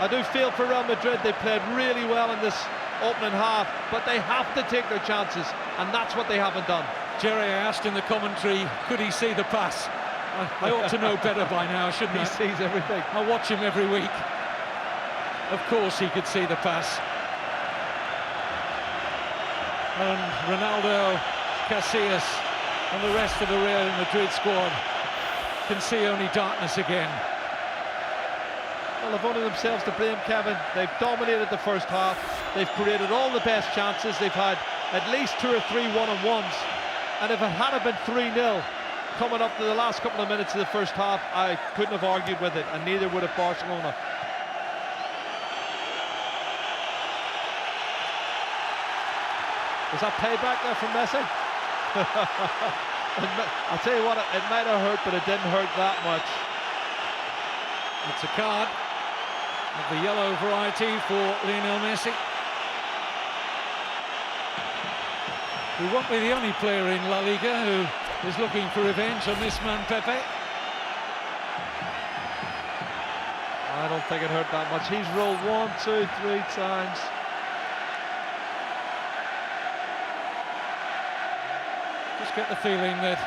I do feel for Real Madrid. They played really well in this opening half, but they have to take their chances, and that's what they haven't done. Jerry, I asked in the commentary, could he see the pass? I ought to know better by now, shouldn't I? He sees everything. I watch him every week. Of course he could see the pass. And Ronaldo, Casillas and the rest of the Real Madrid squad can see only darkness again. Well, they've only themselves to blame, Kevin. They've dominated the first half. They've created all the best chances. They've had at least 2 or 3 one-on-ones. And if it had been 3-0 coming up to the last couple of minutes of the first half, I couldn't have argued with it, and neither would have Barcelona. Was that payback there from Messi? I'll tell you what, it might have hurt, but it didn't hurt that much. It's a card of the yellow variety for Lionel Messi, who won't be the only player in La Liga who is looking for revenge on this man Pepe. I don't think it hurt that much. He's rolled 1, 2, 3 times. Just get the feeling that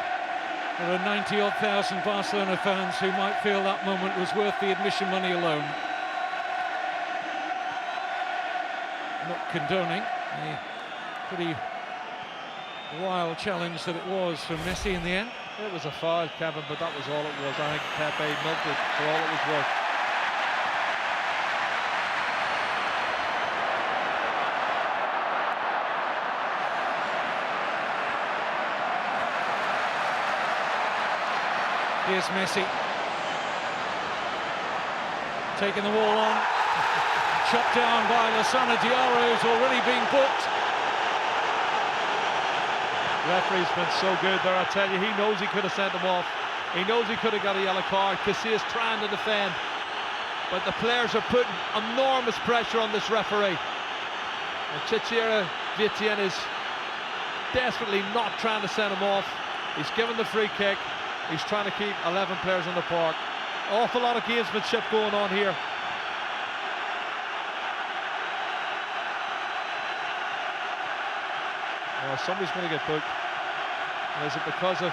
there are 90-odd thousand Barcelona fans who might feel that moment was worth the admission money alone. Not condoning the pretty wild challenge that it was from Messi in the end. It was a foul, Kevin, but that was all it was. I think Pepe milked it for all it was worth. Here's Messi, taking the ball on, chopped down by Lassana Diarra, who's already been booked. Referee's been so good there, I tell you. He knows he could have sent him off. He knows he could have got a yellow card. Casillas trying to defend, but the players are putting enormous pressure on this referee. And Chichira Vietiane is desperately not trying to send him off. He's given the free kick. He's trying to keep 11 players on the park. Awful lot of gamesmanship going on here. Well, somebody's going to get booked. And is it because of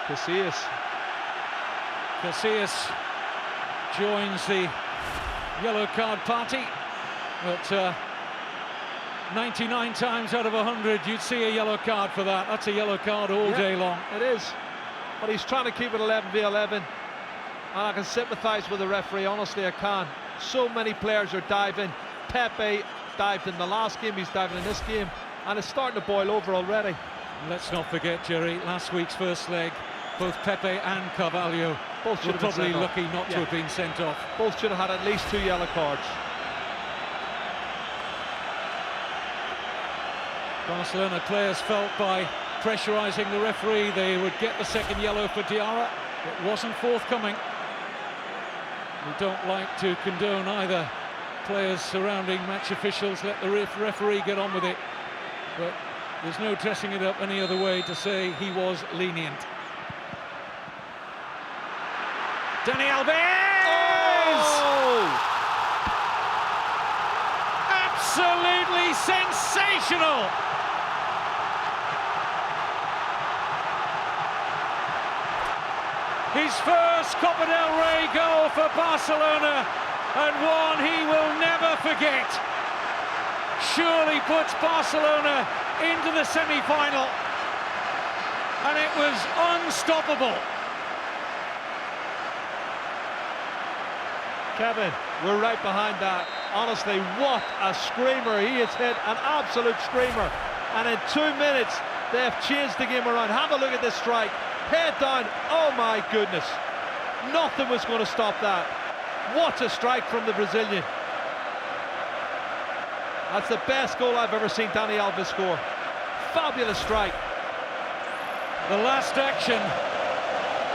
Casillas? Casillas joins the yellow card party, but 99 times out of 100 you'd see a yellow card for that. That's a yellow card all day long. It is. But he's trying to keep it 11v11, and I can sympathise with the referee, honestly I can. So many players are diving. Pepe dived in the last game, he's diving in this game, and it's starting to boil over already. Let's not forget, Jerry, last week's first leg, both Pepe and Carvalho both were probably lucky not to have been sent off. Both should have had at least 2 yellow cards. Barcelona players felt by pressurising the referee they would get the second yellow for Diarra. It wasn't forthcoming. We don't like to condone either players surrounding match officials. Let the referee get on with it, but there's no dressing it up any other way to say he was lenient. Dani Alves! Oh! Absolutely sensational! His first Copa del Rey goal for Barcelona, and one he will never forget. Surely puts Barcelona into the semi-final, and it was unstoppable. Kevin, we're right behind that. Honestly, what a screamer. He has hit an absolute screamer, and in 2 minutes they have changed the game around. Have a look at this strike. Head down, oh my goodness. Nothing was going to stop that. What a strike from the Brazilian. That's the best goal I've ever seen Dani Alves score. Fabulous strike. The last action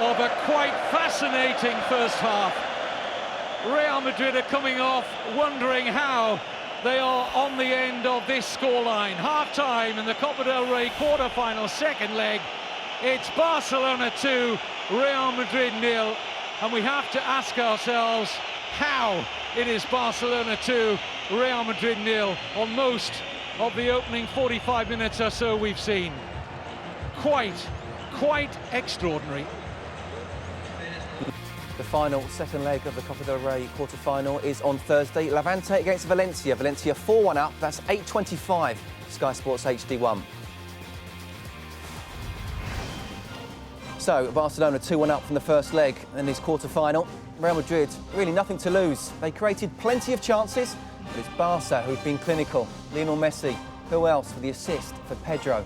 of a quite fascinating first half. Real Madrid are coming off wondering how they are on the end of this scoreline. Half-time in the Copa del Rey quarter-final second leg. It's Barcelona 2, Real Madrid 0, and we have to ask ourselves how it is Barcelona 2, Real Madrid 0 on most of the opening 45 minutes or so we've seen. Quite extraordinary. The final, second leg of the Copa del Rey quarter-final is on Thursday. Levante against Valencia. Valencia 4-1 up. That's 8:25. Sky Sports HD1. So, Barcelona 2-1 up from the first leg in this quarter-final. Real Madrid, really nothing to lose. They created plenty of chances, but it's Barca who've been clinical. Lionel Messi, who else for the assist for Pedro?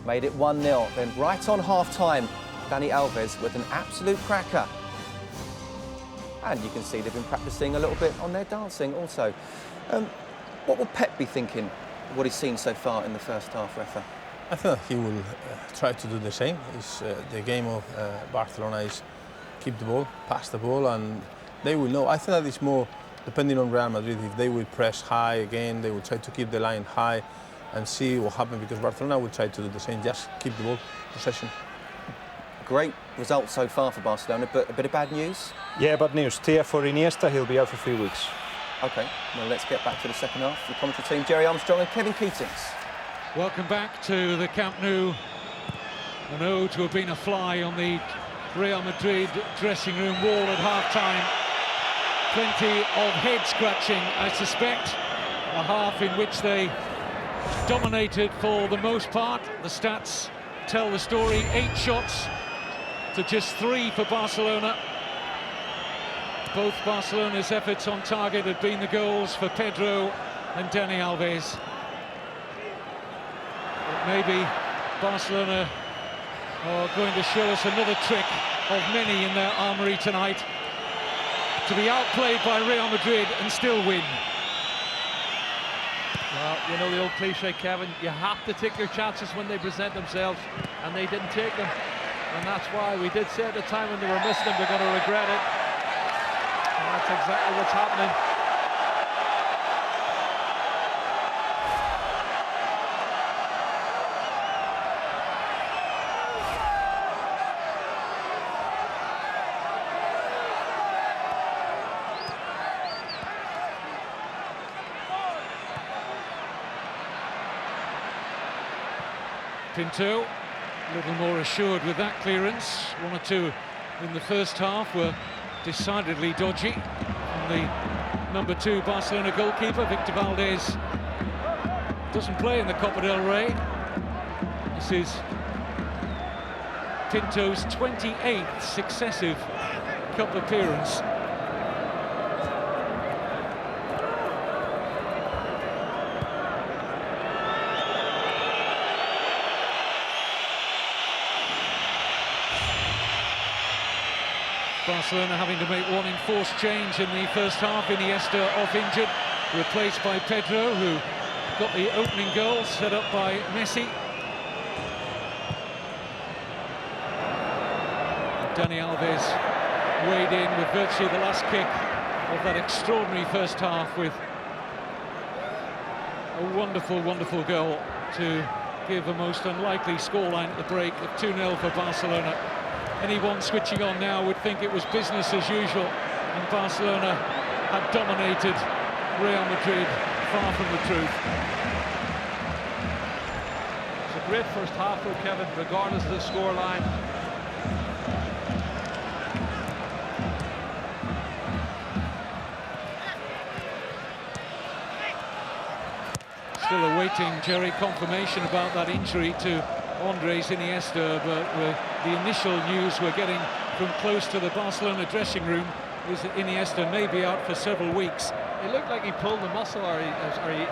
Made it 1-0. Then right on half-time, Dani Alves with an absolute cracker. And you can see they've been practising a little bit on their dancing also. What will Pep be thinking of what he's seen so far in the first half, Rafa? I think he will try to do the same. The game of Barcelona is keep the ball, pass the ball, and they will know. I think that it's more depending on Real Madrid. If they will press high again, they will try to keep the line high and see what happens, because Barcelona will try to do the same, just keep the ball, possession. Great result so far for Barcelona, but a bit of bad news? Yeah, bad news. Tia for Iniesta, he'll be out for 3 weeks. OK, well, let's get back to the second half. The commentary team, Jerry Armstrong and Kevin Keatings. Welcome back to the Camp Nou. An ode to have been a fly on the Real Madrid dressing room wall at half-time. Plenty of head-scratching, I suspect. A half in which they dominated for the most part. The stats tell the story. 8 shots to just 3 for Barcelona. Both Barcelona's efforts on target had been the goals for Pedro and Dani Alves. But maybe Barcelona are going to show us another trick of many in their armoury tonight, to be outplayed by Real Madrid and still win. Well, you know the old cliche, Kevin, you have to take your chances when they present themselves, and they didn't take them. And that's why we did say at the time when they were missing them, they're going to regret it. And that's exactly what's happening. Pinto, a little more assured with that clearance. 1 or 2 in the first half were decidedly dodgy. And the number 2 Barcelona goalkeeper, Victor Valdés, doesn't play in the Copa del Rey. This is Pinto's 28th successive cup appearance. Barcelona having to make one enforced change in the first half. Iniesta off injured, replaced by Pedro, who got the opening goal set up by Messi. Dani Alves weighed in with virtually the last kick of that extraordinary first half, with a wonderful, wonderful goal to give a most unlikely scoreline at the break of 2-0 for Barcelona. Anyone switching on now would think it was business as usual, and Barcelona had dominated Real Madrid. Far from the truth. It's a great first half though, Kevin, regardless of the scoreline. Still awaiting, Jerry, confirmation about that injury to Andres Iniesta, but the initial news we're getting from close to the Barcelona dressing room is that Iniesta may be out for several weeks. It looked like he pulled the muscle, or he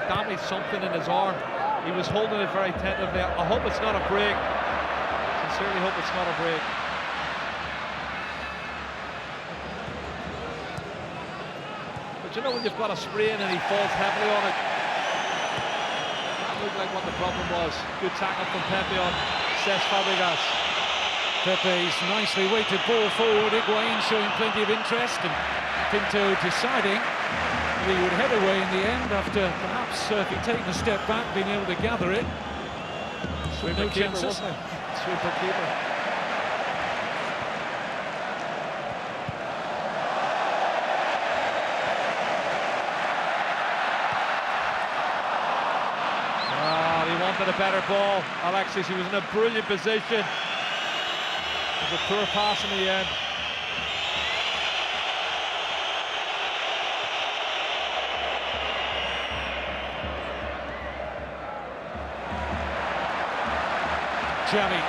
damaged something in his arm. He was holding it very tentatively. I hope it's not a break. Sincerely hope it's not a break. But you know when you've got a sprain and he falls heavily on it, looked like what the problem was. Good tackle from Pepe on Cesc Fabregas. Pepe's nicely weighted ball forward. Higuain showing plenty of interest, and Pinto deciding that he would head away in the end after perhaps if he'd taken a step back, being able to gather it. Sweeper No keeper, chances. wasn't it? Sweeper keeper. A better ball. Alexis, he was in a brilliant position. It was a poor pass in the end. Xavi.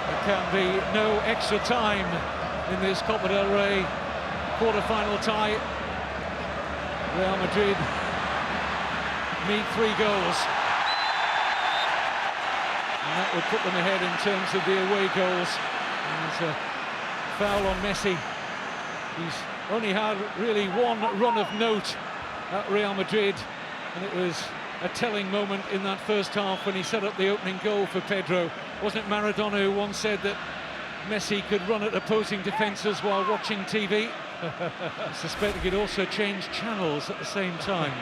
There can be no extra time in this Copa del Rey quarter-final tie. Real Madrid need 3 goals. And that would put them ahead in terms of the away goals. And there's a foul on Messi. He's only had really one run of note at Real Madrid, and it was a telling moment in that first half when he set up the opening goal for Pedro. Wasn't it Maradona who once said that Messi could run at opposing defences while watching TV? I suspect he could also change channels at the same time.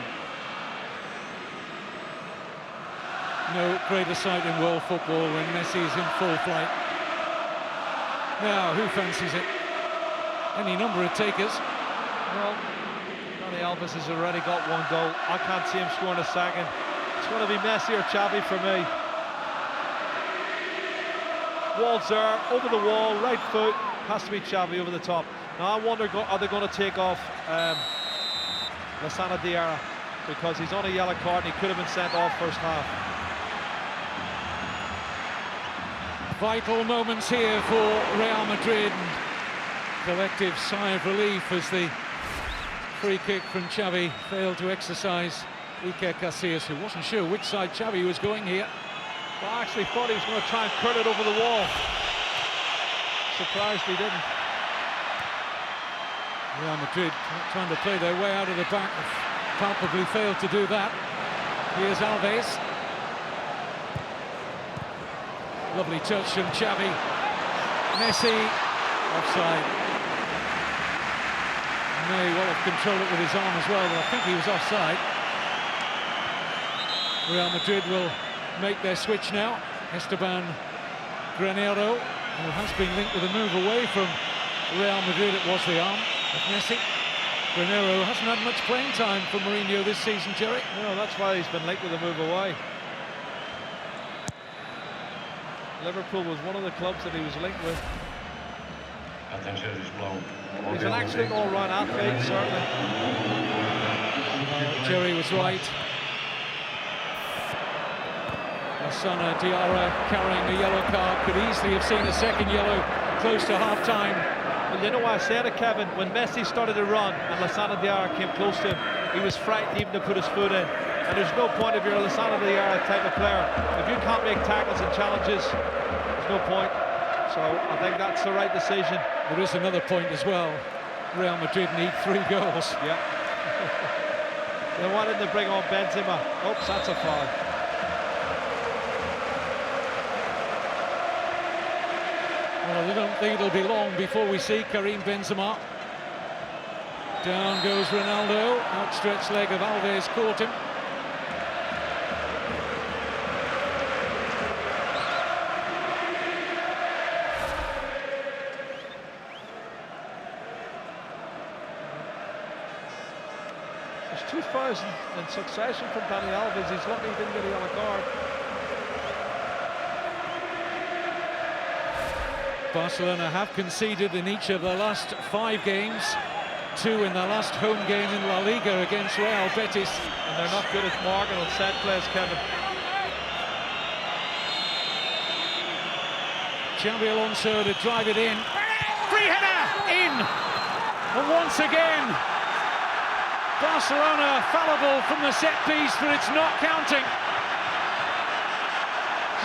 No greater sight in world football when Messi is in full flight. Now, who fancies it? Any number of takers. Well, Dani Alves has already got 1 goal. I can't see him scoring a second. It's going to be Messi or Xavi for me. Wall's there, over the wall, right foot. Has to be Xavi over the top. Now I wonder, are they going to take off Lassana Diarra, because he's on a yellow card and he could have been sent off first half. Vital moments here for Real Madrid. Collective sigh of relief as the free kick from Xavi failed to exercise Iker Casillas, who wasn't sure which side Xavi was going here. Well, I actually thought he was going to try and curl it over the wall. Surprised he didn't. Real Madrid trying to play their way out of the back, palpably failed to do that. Here's Alves. Lovely touch from Xavi. Messi, offside. May well have controlled it with his arm as well, but I think he was offside. Real Madrid will make their switch now. Esteban Granero, who has been linked with a move away from Real Madrid. It was the arm of Messi. Granero hasn't had much playing time for Mourinho this season, Jerry. No, that's why he's been linked with a move away. Liverpool was one of the clubs that he was linked with. He's an excellent all-round athlete, certainly. Jerry was right. Lassana Diarra carrying a yellow card, could easily have seen a second yellow close to half-time. Well, you know why I said it, Kevin? When Messi started to run and Lassana Diarra came close to him, he was frightened even to put his foot in. And there's no point if you're a Lassana Diarra type of player. If you can't make tackles and challenges, there's no point. So I think that's the right decision. There is another point as well. Real Madrid need 3 goals. Yeah. They wanted to bring on Benzema. Oops, that's a foul. Well, I don't think it'll be long before we see Karim Benzema. Down goes Ronaldo. Outstretched leg of Alves caught him. There's 2 fouls in succession from Dani Alves. He's lucky he didn't get a yellow card. Barcelona have conceded in each of the last 5 games. 2 in their last home game in La Liga against Real Betis. And they're not good at marking on set plays, Kevin. Xabi Alonso to drive it in. Free header in! And once again, Barcelona fallible from the set piece, but it's not counting.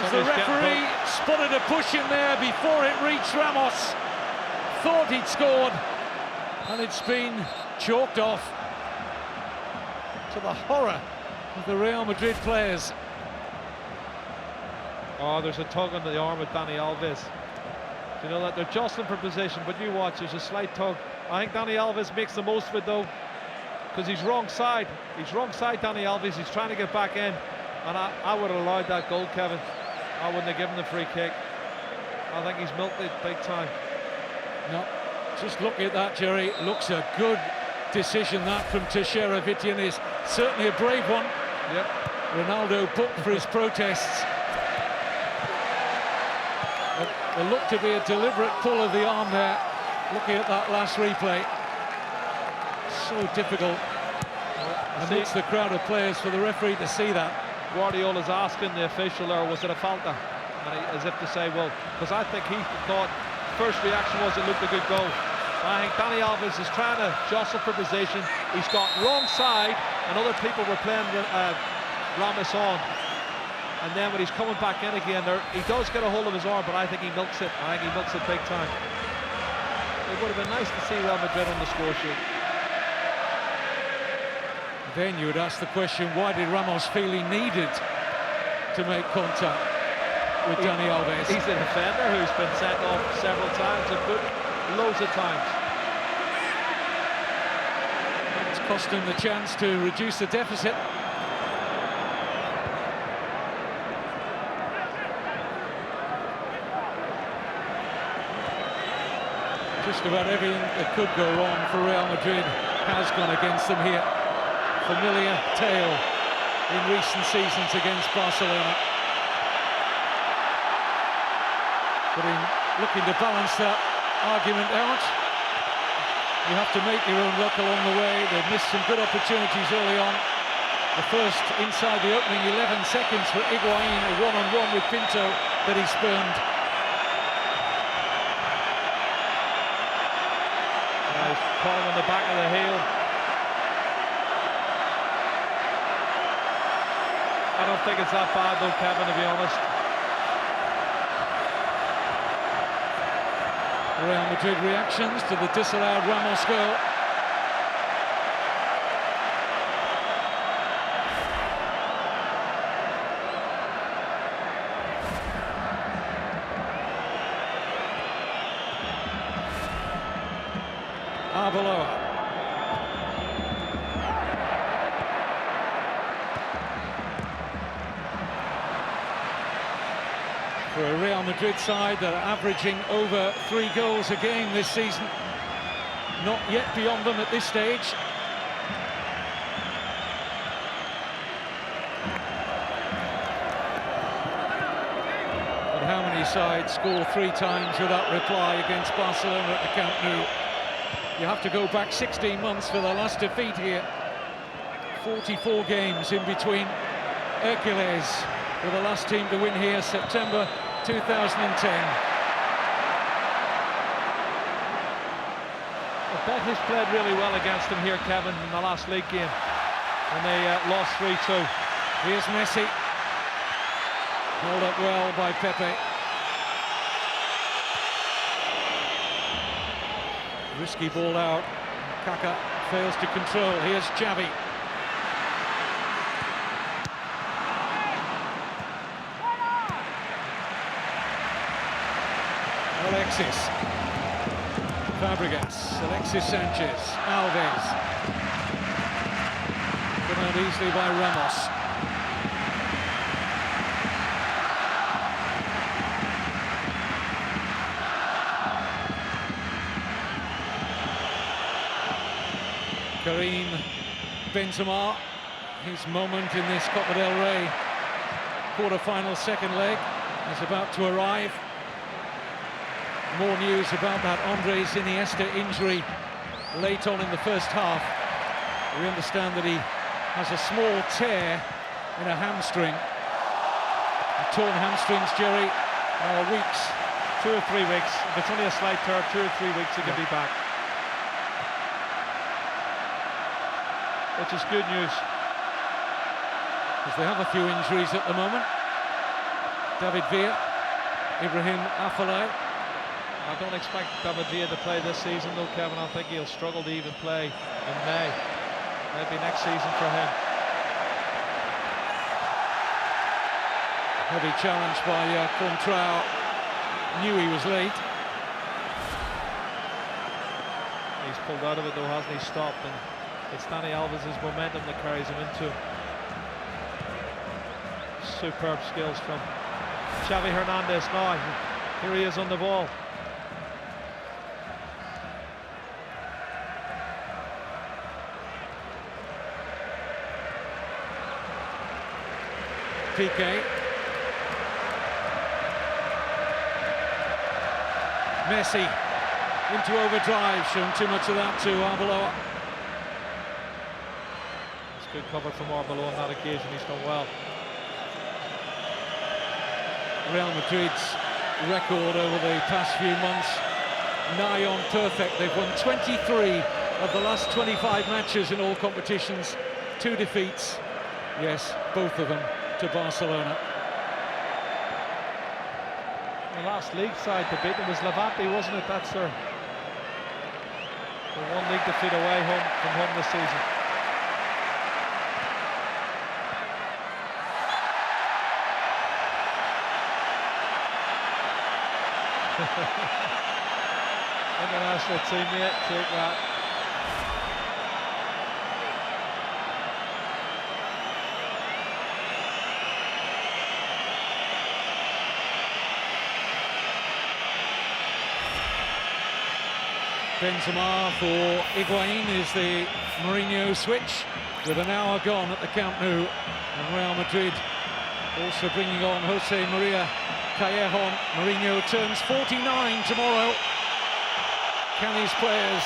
As the referee spotted a push in there before it reached Ramos. Thought he'd scored, and it's been chalked off, to the horror of the Real Madrid players. Oh, there's a tug on the arm of Dani Alves. You know that they're jostling for position, but you watch, there's a slight tug. I think Dani Alves makes the most of it though, because he's wrong side. He's wrong side, Dani Alves. He's trying to get back in, and I would have allowed that goal, Kevin. I wouldn't have given the free kick. I think he's milked it big time. No, just looking at that, Jerry, looks a good decision that from Teixeira Vitianis. Certainly a brave one. Yep. Ronaldo booked for his protests. There looked to be a deliberate pull of the arm there, looking at that last replay. So difficult. amidst the crowd of players for the referee to see that. Guardiola's asking the official there, was it a falta? And as if to say, well, because I think he thought first reaction was it looked a good goal. I think Dani Alves is trying to jostle for position. He's got wrong side, and other people were playing Ramos on. And then when he's coming back in again, he does get a hold of his arm, but I think he milks it. I think he milks it big time. It would have been nice to see Real Madrid on the score sheet. Then you would ask the question, why did Ramos feel he needed to make contact with Dani Alves? He's a defender who's been sent off several times and put loads of times. It's cost him the chance to reduce the deficit. Just about everything that could go wrong for Real Madrid has gone against them here. Familiar tale in recent seasons against Barcelona. But in looking to balance that argument out, you have to make your own luck along the way. They've missed some good opportunities early on. The first inside the opening 11 seconds for Higuain, a one-on-one with Pinto that he spurned. Nice palm on the back of the heel. I don't think it's that bad though, Kevin, to be honest. Real Madrid reactions to the disallowed Ramos goal. Arbeloa. For a Real Madrid side that are averaging over 3 goals a game this season. Not yet beyond them at this stage. But how many sides score 3 times without reply against Barcelona at the Camp Nou? You have to go back 16 months for the last defeat here. 44 games in between. Hercules were the last team to win here, September 2010. Betis played really well against them here, Kevin, in the last league game, and they lost 3-2. Here's Messi. Held up well by Pepe. Risky ball out. Kaka fails to control. Here's Xavi. Alexis. Fabregas. Alexis Sanchez. Alves. Put out easily by Ramos. Karim Benzema, his moment in this Copa del Rey quarter-final second leg is about to arrive. More news about that Andres Iniesta injury late on in the first half. We understand that he has a small tear in a hamstring. The torn hamstrings, Jerry, are weeks. 2 or 3 weeks. If it's only a slight tear, 2 or 3 weeks he can be back. Which is good news. Because they have a few injuries at the moment. David Villa, Ibrahim Afellay. I don't expect David Villa to play this season though, Kevin. I think he'll struggle to even play in May. Maybe next season for him. Heavy challenge by Contrao. Knew he was late. He's pulled out of it though, hasn't he? Stopped, and it's Dani Alves' momentum that carries him into. Superb skills from Xavi Hernandez now. Here he is on the ball. Piqué. Messi into overdrive, shown too much of that to Arbeloa. It's Good cover from Arbeloa on that occasion. He's done well. Real Madrid's record over the past few months, nigh on perfect. They've won 23 of the last 25 matches in all competitions. 2 defeats, yes, both of them to Barcelona. The last league side to beat them was Levante, wasn't it? That's their one league defeat away from home this season. International teammate, take that. Benzema for Higuain is the Mourinho switch, with an hour gone at the Camp Nou, and Real Madrid also bringing on Jose Maria Callejon. Mourinho turns 49 tomorrow. Can these players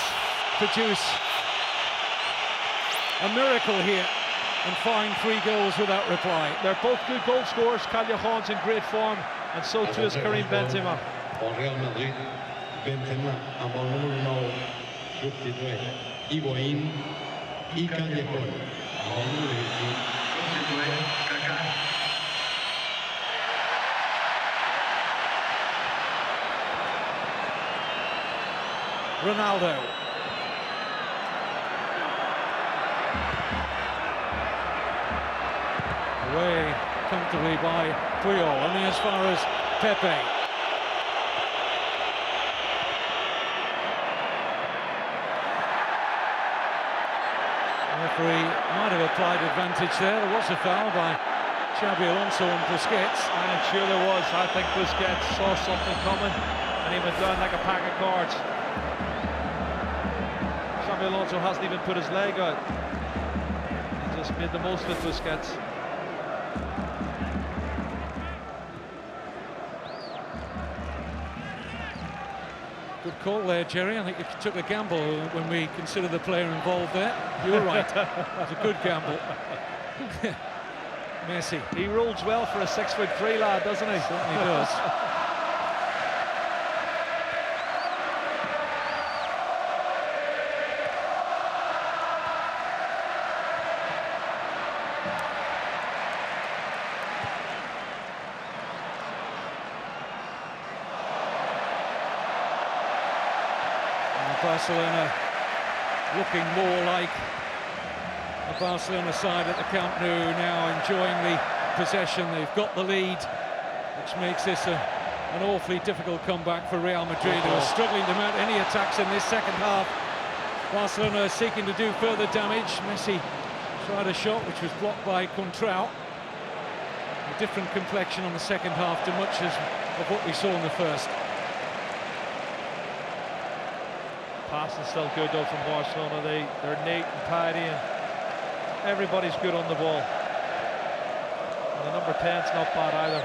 produce a miracle here and find 3 goals without reply? They're both good goal scorers. Callejon's in great form, and so too is Karim Benzema. Real Madrid, Benzema amb el número 9 substitueix Higuaín i Callejon. Amb el número 25 substitueix Kaká. Ronaldo. Away comfortably by Puyol, only as far as Pepe. The referee might have applied advantage there. There was a foul by Xabi Alonso and Busquets. I'm sure there was. I think Busquets saw something coming and he went down like a pack of cards. Xabi Alonso hasn't even put his leg out. He just made the most of it, Busquets. Good call there, Jerry. I think you took a gamble when we consider the player involved there. You're right. It's a good gamble. Messi. He rolls well for a 6'3" lad, doesn't he? Certainly does. Barcelona looking more like the Barcelona side at the Camp Nou now, enjoying the possession. They've got the lead, which makes this an awfully difficult comeback for Real Madrid, who are struggling to mount any attacks in this second half. Barcelona seeking to do further damage. Messi tried a shot which was blocked by Contrao. A different complexion on the second half to much of what we saw in the first. Passing still good though from Barcelona. They're neat and tidy and everybody's good on the ball. And the number 10's not bad either.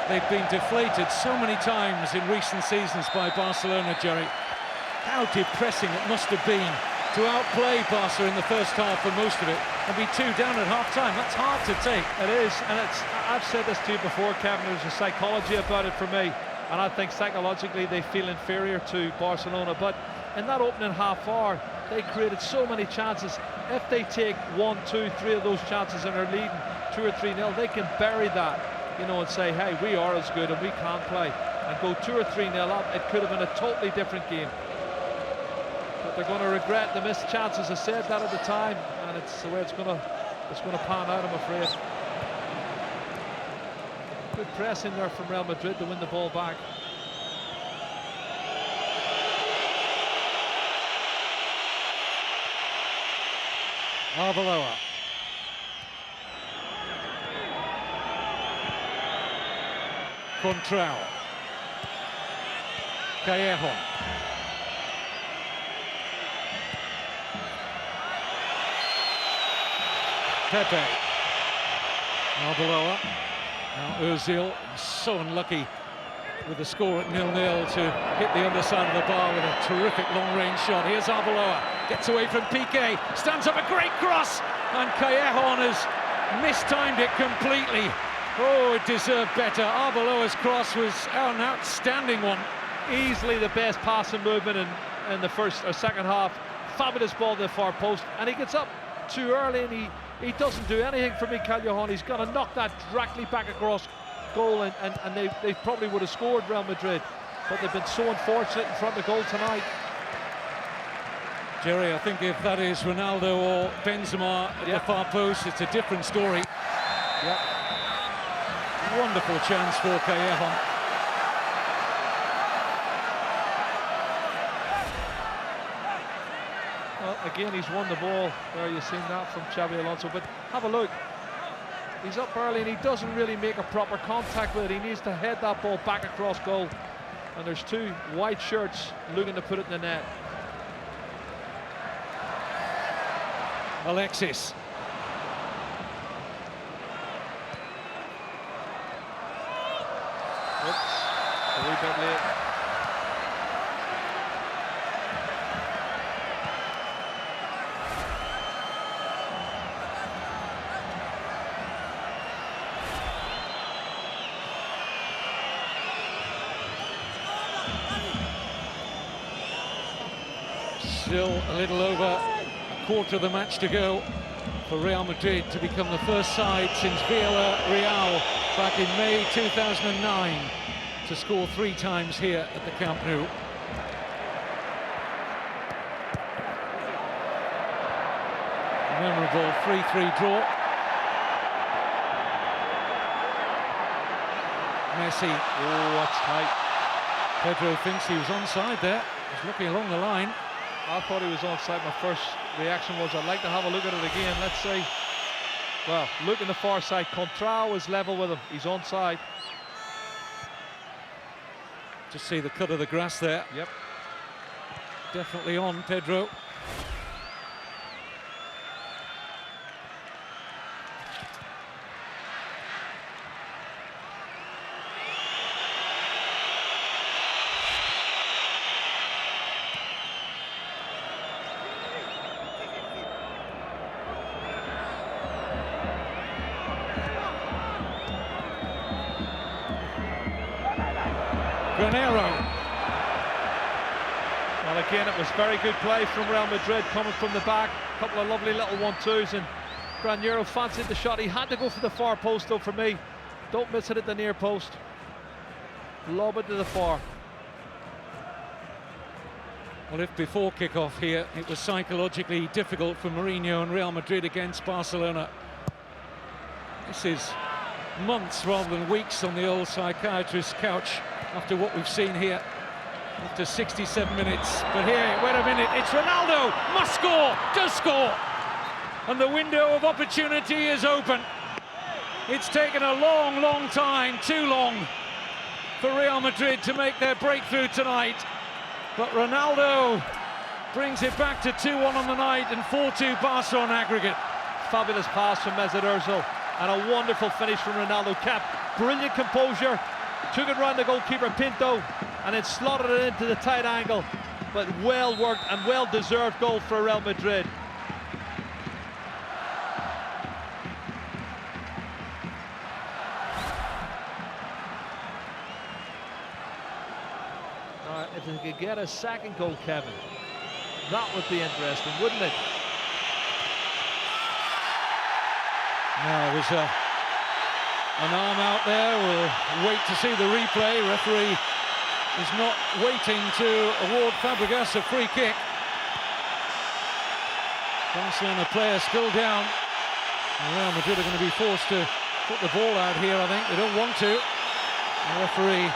They've been deflated so many times in recent seasons by Barcelona, Jerry. How depressing it must have been to outplay Barca in the first half for most of it and be 2 down at half-time. That's hard to take. It is, and I've said this to you before, Kevin, there's a psychology about it for me, and I think psychologically they feel inferior to Barcelona, but in that opening half hour, they created so many chances. If they take 1, 2, 3 of those chances and are leading 2 or 3-0, they can bury that, you know, and say, hey, we are as good and we can't play, and go 2 or 3-0 up. It could have been a totally different game. But they're going to regret the missed chances. I said that at the time, and it's the way it's going to pan out, I'm afraid. Good pressing there from Real Madrid to win the ball back. Arbeloa. Contrao. Callejon. Pepe. Arbeloa. Now Ozil, so unlucky with the score at 0-0 to hit the underside of the bar with a terrific long-range shot. Here's Arbeloa, gets away from Piqué, stands up a great cross, and Callejon has mistimed it completely. Oh, it deserved better. Arbeloa's cross was an outstanding one. Easily the best passing movement in the first or second half. Fabulous ball to the far post, and he gets up too early, and he doesn't do anything for me, Callejon. He's going to knock that directly back across goal, and they probably would have scored, Real Madrid, but they've been so unfortunate in front of goal tonight. Jerry, I think if that is Ronaldo or Benzema at the far post, it's a different story. Yep. Wonderful chance for Callejon. Well, again, he's won the ball. There, you've seen that from Xabi Alonso, but have a look. He's up early and he doesn't really make a proper contact with it. He needs to head that ball back across goal. And there's two white shirts looking to put it in the net. Alexis. Oops, a wee bit late. Still a little over a quarter of the match to go for Real Madrid to become the first side since Villarreal back in May 2009 to score 3 times here at the Camp Nou. Memorable 3-3 draw. Messi. Oh, that's tight. Pedro thinks he was onside there. He's looking along the line. I thought he was onside. My first reaction was I'd like to have a look at it again. Let's see. Well, look in the far side. Contrao is level with him. He's onside. Just see the cut of the grass there. Yep. Definitely on Pedro. Granero. Well, again, it was very good play from Real Madrid coming from the back. A couple of lovely little 1-2s, and Granero fancied the shot. He had to go for the far post, though, for me. Don't miss it at the near post. Lob it to the far. Well, if before kick-off here it was psychologically difficult for Mourinho and Real Madrid against Barcelona, this is months rather than weeks on the old psychiatrist's couch after what we've seen here after 67 minutes. But here, wait a minute, it's Ronaldo, must score, does score, and the window of opportunity is open. It's taken a long time, too long, for Real Madrid to make their breakthrough tonight, but Ronaldo brings it back to 2-1 on the night and 4-2 Barca on aggregate. Fabulous pass from Mesut Ozil and a wonderful finish from Ronaldo. Kept brilliant composure, took it round the goalkeeper Pinto and then slotted it into the tight angle, but well worked and well deserved goal for Real Madrid. If they could get a second goal, Kevin, that would be interesting, wouldn't it? Now there's an arm out there. We'll wait to see the replay. Referee is not waiting to award Fabregas a free kick. Barcelona player still down. And Real Madrid are going to be forced to put the ball out here, I think. They don't want to. The referee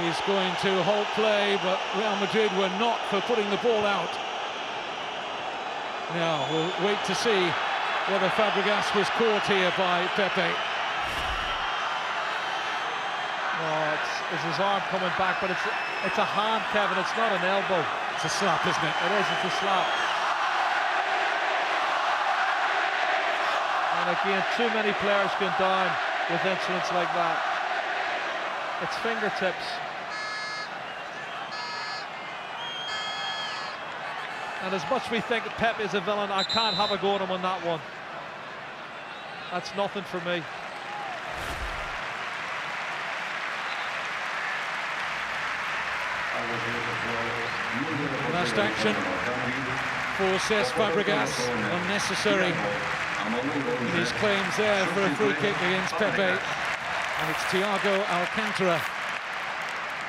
is going to halt play, but Real Madrid were not for putting the ball out. Now we'll wait to see whether Fabregas was caught here by Pepe. Oh, it's his arm coming back, but it's a hand, Kevin. It's not an elbow. It's a slap, isn't it? It is. It's a slap. And again, too many players going down with incidents like that. It's fingertips. And as much as we think Pep is a villain, I can't have a go at him on that one. That's nothing for me. Last action for Cesc Fabregas, unnecessary in his claims there for a free kick against Pepe. And it's Thiago Alcantara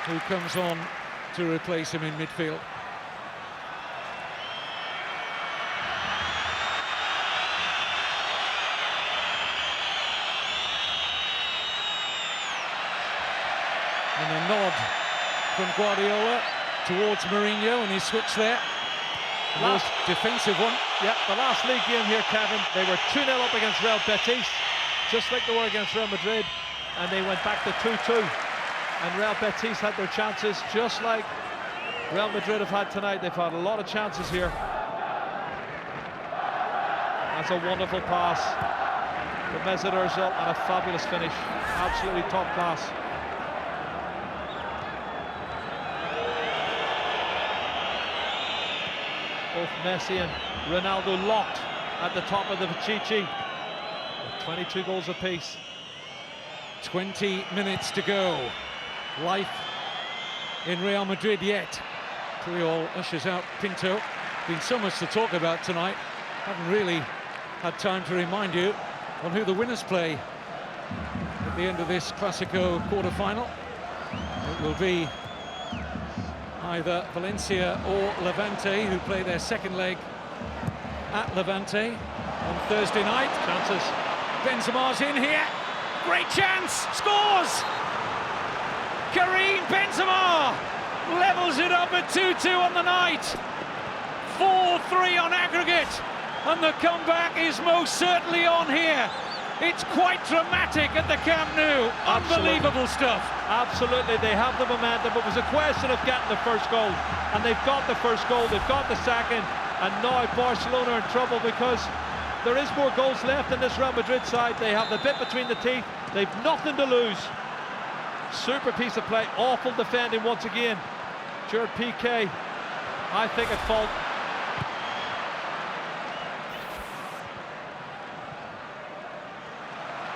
who comes on to replace him in midfield. And a nod from Guardiola towards Mourinho, and he switched there. Last defensive one. Yeah, the last league game here, Kevin, they were 2-0 up against Real Betis, just like they were against Real Madrid, and they went back to 2-2. And Real Betis had their chances, just like Real Madrid have had tonight. They've had a lot of chances here. That's a wonderful pass from Mesut Ozil, and a fabulous finish. Absolutely top class. Both Messi and Ronaldo locked at the top of the Pichichi, with 22 goals apiece. 20 minutes to go. Life in Real Madrid yet. Puyol ushers out Pinto. Been so much to talk about tonight. Haven't really had time to remind you on who the winners play at the end of this Clásico quarter-final. It will be either Valencia or Levante, who play their second leg at Levante on Thursday night. Chances. Benzema's in here. Great chance. Scores! Karim Benzema levels it up at 2-2 on the night. 4-3 on aggregate. And the comeback is most certainly on here. It's quite dramatic at the Camp Nou. Unbelievable stuff. Absolutely, they have the momentum. It was a question of getting the first goal, and they've got the first goal, they've got the second, and now Barcelona are in trouble because there is more goals left in this Real Madrid side. They have the bit between the teeth, they've nothing to lose. Super piece of play, awful defending once again. Jared Piqué, I think at fault.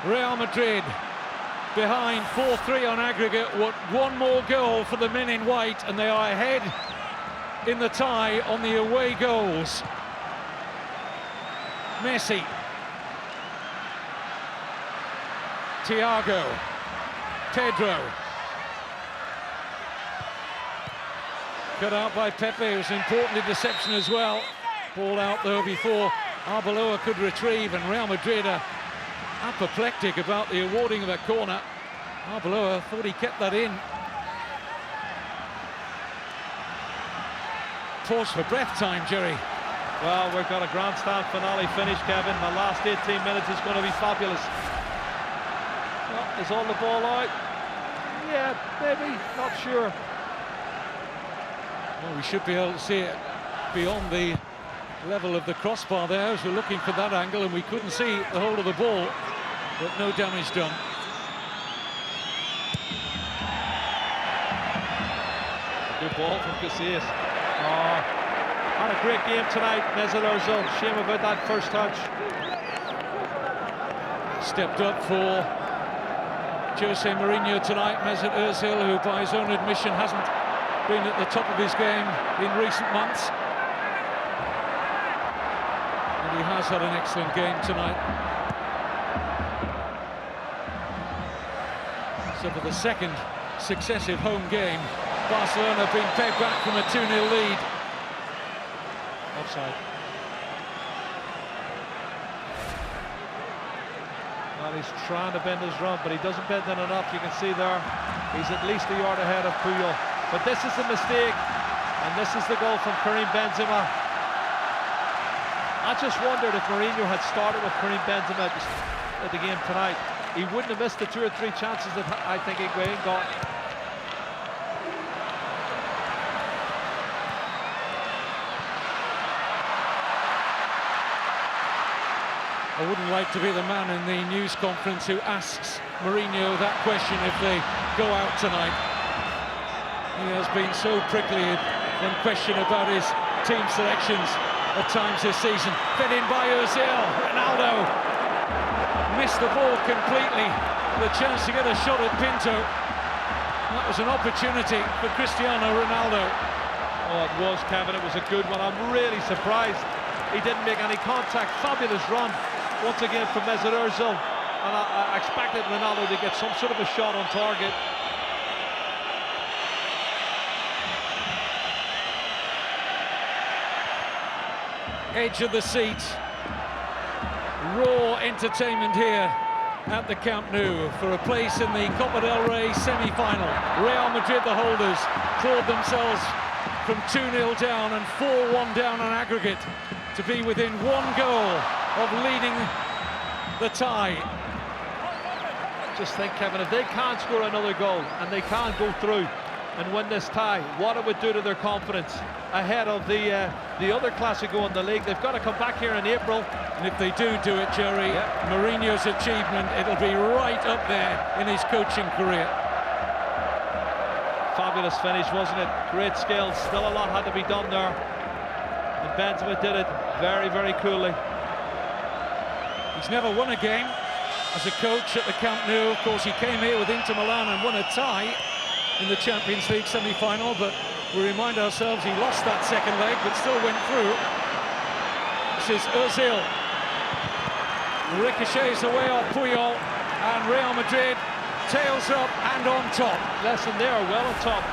Real Madrid behind 4-3 on aggregate. One more goal for the men in white, and they are ahead in the tie on the away goals. Messi, Thiago, Pedro, cut out by Pepe. It was an important interception as well. Ball out though before Arbeloa could retrieve, and Real Madrid are apoplectic about the awarding of that corner. Arbeloa thought he kept that in. Pause for breath time, Jerry. Well, we've got a grandstand finale finish, Kevin. The last 18 minutes is going to be fabulous. Well, is all the ball out? Yeah, maybe, not sure. Well, we should be able to see it beyond the level of the crossbar there, as we're looking for that angle, and we couldn't see the whole of the ball, but no damage done. Good ball from Casillas. Oh, had a great game tonight, Mesut Ozil. Shame about that first touch. Stepped up for Jose Mourinho tonight. Mesut Ozil, who by his own admission hasn't been at the top of his game in recent months. And he has had an excellent game tonight. So for the second successive home game, Barcelona have been pegged back from a 2-0 lead. Offside. Well, he's trying to bend his run, but he doesn't bend it enough. You can see there, he's at least a yard ahead of Puyol. But this is the mistake, and this is the goal from Karim Benzema. I just wondered if Mourinho had started with Karim Benzema at the game tonight, he wouldn't have missed the 2 or 3 chances that I think Higuain got. I wouldn't like to be the man in the news conference who asks Mourinho that question if they go out tonight. He has been so prickly when questioned about his team selections at times this season. Fed in by Ozil. Ronaldo missed the ball completely. The chance to get a shot at Pinto. That was an opportunity for Cristiano Ronaldo. Oh, it was, Kevin. It was a good one. I'm really surprised he didn't make any contact. Fabulous run once again from Mesut Ozil, and I expected Ronaldo to get some sort of a shot on target. Edge of the seat. Raw entertainment here at the Camp Nou for a place in the Copa del Rey semi-final. Real Madrid, the holders, clawed themselves from 2-0 down and 4-1 down on aggregate to be within one goal of leading the tie. Just think, Kevin, if they can't score another goal and they can't go through and win this tie, what it would do to their confidence ahead of the other Clasico in the league. They've got to come back here in April. And if they do it, Jerry, Mourinho's achievement, it'll be right up there in his coaching career. Fabulous finish, wasn't it? Great skill. Still a lot had to be done there. And Benzema did it very, very coolly. He's never won a game as a coach at the Camp Nou. Of course, he came here with Inter Milan and won a tie in the Champions League semi-final, but we remind ourselves he lost that second leg, but still went through. This is Ozil. Ricochets away off Puyol, and Real Madrid tails up and on top. Listen, they are well on top.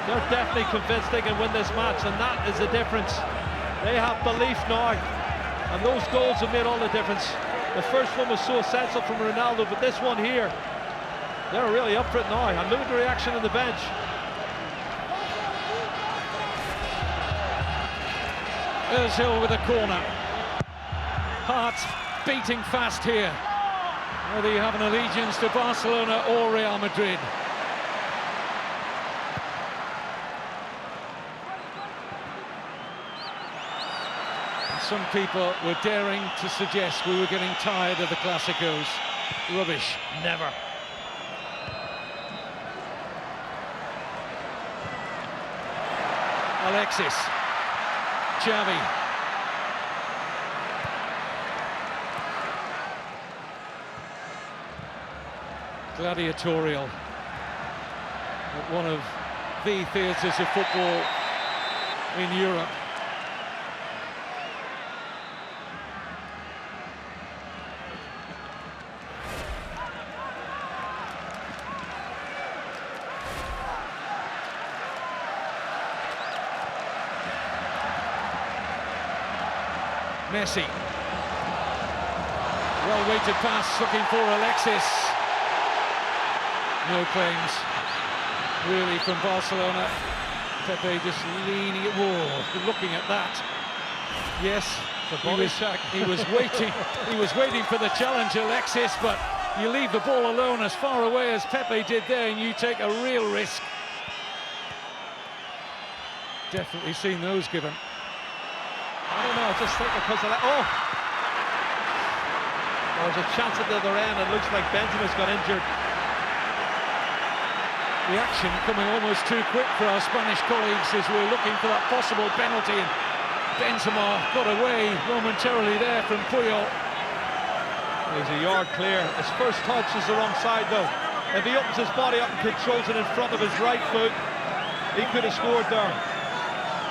They're definitely convinced they can win this match, and that is the difference. They have belief now, and those goals have made all the difference. The first one was so essential from Ronaldo, but this one here, they're really up for it now. And look at the reaction on the bench. Ozil with a corner. Hearts beating fast here, whether you have an allegiance to Barcelona or Real Madrid. Some people were daring to suggest we were getting tired of the Clásicos. Rubbish. Never. Alexis. Xavi. Gladiatorial. At one of the theatres of football in Europe. Messi. Well-weighted pass, looking for Alexis. No claims, really, from Barcelona. Pepe just leaning at wall, looking at that. Yes, he was waiting. He was waiting for the challenge, Alexis, but you leave the ball alone as far away as Pepe did there, and you take a real risk. Definitely seen those given. I don't know, I just think because of that. Oh! There's a chance at the other end. It looks like Benzema's got injured. The action coming almost too quick for our Spanish colleagues as we're looking for that possible penalty. And Benzema got away momentarily there from Puyol. He's a yard clear. His first touch is the wrong side though. If he opens his body up and controls it in front of his right foot, he could have scored there.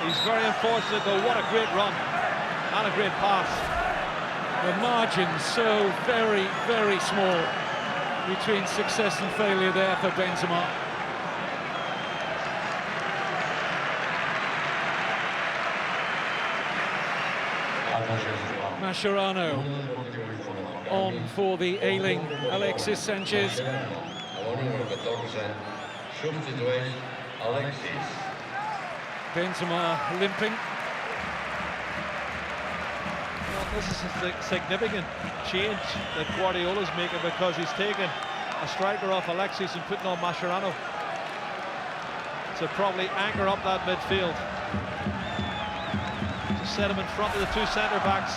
He's very unfortunate though. What a great run and a great pass. The margin so very, very small between success and failure there for Benzema. Mascherano on for the ailing Alexis Sanchez. Benzema limping. Well, this is a significant change that Guardiola's making because he's taken a striker off Alexis and putting on Mascherano to probably anchor up that midfield, to set him in front of the two centre-backs.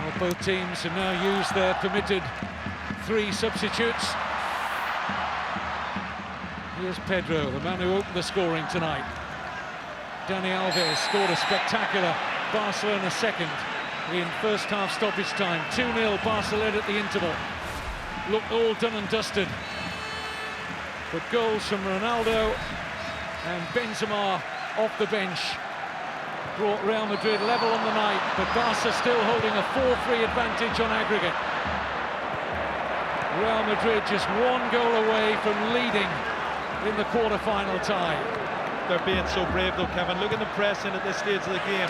Well, Both teams have now used their permitted 3 substitutes. Here's Pedro, the man who opened the scoring tonight. Dani Alves scored a spectacular Barcelona second in first half stoppage time. 2-0 Barcelona at the interval. Looked all done and dusted. But goals from Ronaldo and Benzema off the bench brought Real Madrid level on the night, but Barca still holding a 4-3 advantage on aggregate. Real Madrid just 1 goal away from leading in the quarter-final tie. They're being so brave though, Kevin. Look at them pressing at this stage of the game.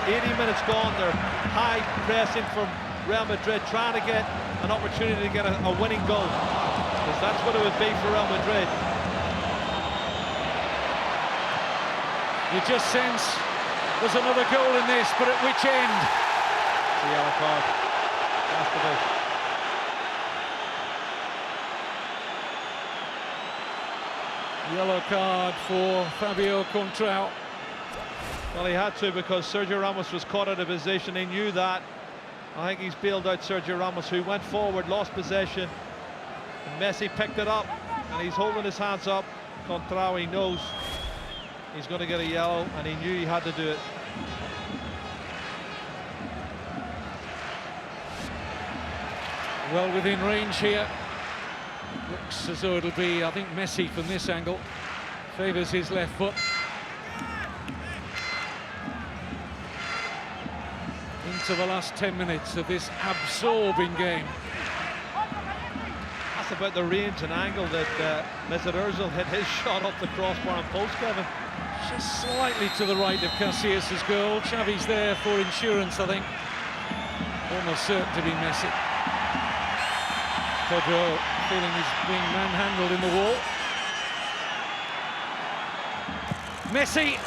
80 minutes gone, they're high pressing from Real Madrid, trying to get an opportunity to get a winning goal, because that's what it would be for Real Madrid. You just sense there's another goal in this, but at which end? It's a yellow card. Has to be. Yellow card for Fabio Contrao. Well, he had to, because Sergio Ramos was caught out of position. He knew that. I think he's bailed out Sergio Ramos, who went forward, lost possession. And Messi picked it up, and he's holding his hands up. Contrao, he knows he's going to get a yellow, and he knew he had to do it. Well within range here. Looks as though it'll be, I think, Messi from this angle. Favours his left foot. Into the last 10 minutes of this absorbing game. That's about the range and angle that Mesut Ozil hit his shot off the crossbar and post, Kevin. Just slightly to the right of Casillas' goal. Xavi's there for insurance, I think. Almost certain to be Messi. Pedro feeling he's being manhandled in the wall. Messi!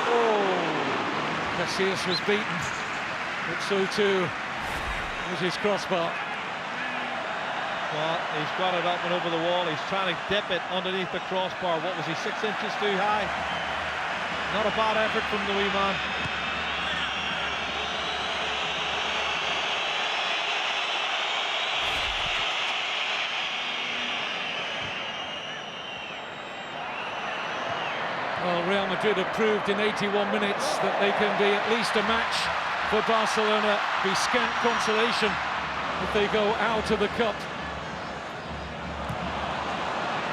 Oh! Casillas was beaten, but so too was his crossbar. Well, he's got it up and over the wall. He's trying to dip it underneath the crossbar. What was he, 6 inches too high? Not a bad effort from the wee man. Well, Real Madrid have proved in 81 minutes that they can be at least a match for Barcelona, be scant consolation if they go out of the cup.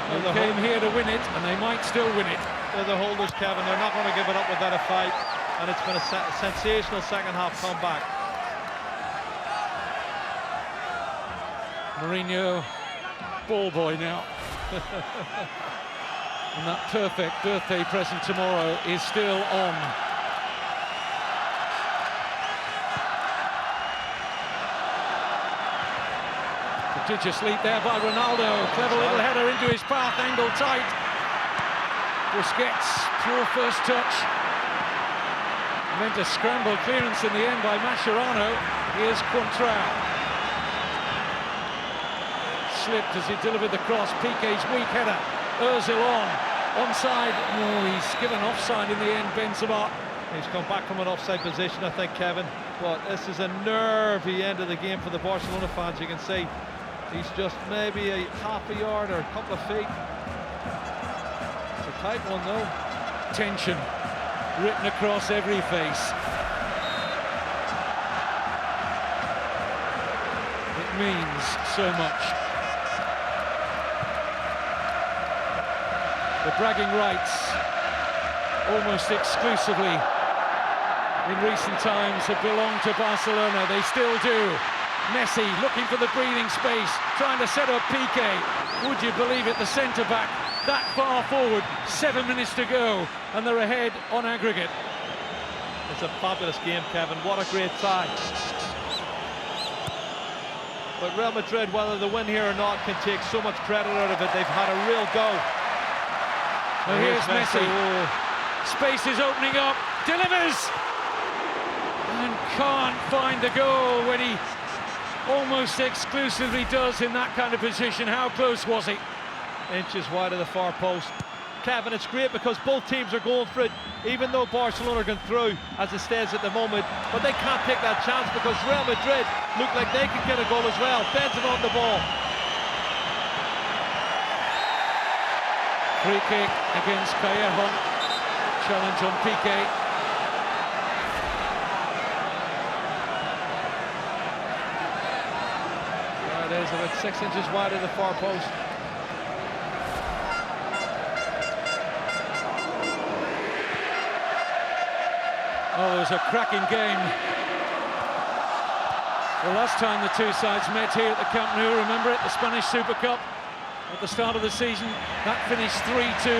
They came here to win it, and they might still win it. They're the holders, Kevin. They're not going to give it up without a fight, and it's been a sensational second half comeback. Mourinho, ball boy now. And that perfect birthday present tomorrow is still on. Prodigious leap there by Ronaldo. Clever little header into his path, angle tight. Busquets, pure first touch. Meant a scramble clearance in the end by Mascherano. Here's Contrao. Slipped as he delivered the cross. Piqué's weak header. Ozil on. Onside. Oh, he's given offside in the end, Benzema. He's come back from an offside position, I think, Kevin. But this is a nervy end of the game for the Barcelona fans. You can see he's just maybe a half a yard or a couple of feet. It's a tight one, though. Tension written across every face. It means so much. The bragging rights, almost exclusively in recent times, have belonged to Barcelona. They still do. Messi looking for the breathing space, trying to set up Piqué. Would you believe it, the centre-back that far forward, 7 minutes to go, and they're ahead on aggregate. It's a fabulous game, Kevin. What a great tie. But Real Madrid, whether they win here or not, can take so much credit out of it. They've had a real go. Well, here's Messi. Space is opening up. Delivers! And can't find the goal when he almost exclusively does in that kind of position. How close was he? Inches wide of the far post. Kevin, it's great because both teams are going for it, even though Barcelona are going through as it stands at the moment. But they can't take that chance because Real Madrid look like they can get a goal as well. Benzema on the ball. Free kick against Callejon. Challenge on Piqué. There it is, about 6 inches wide of the far post. Oh, it was a cracking game. The last time the two sides met here at the Camp Nou, remember it, the Spanish Super Cup at the start of the season, that finished 3-2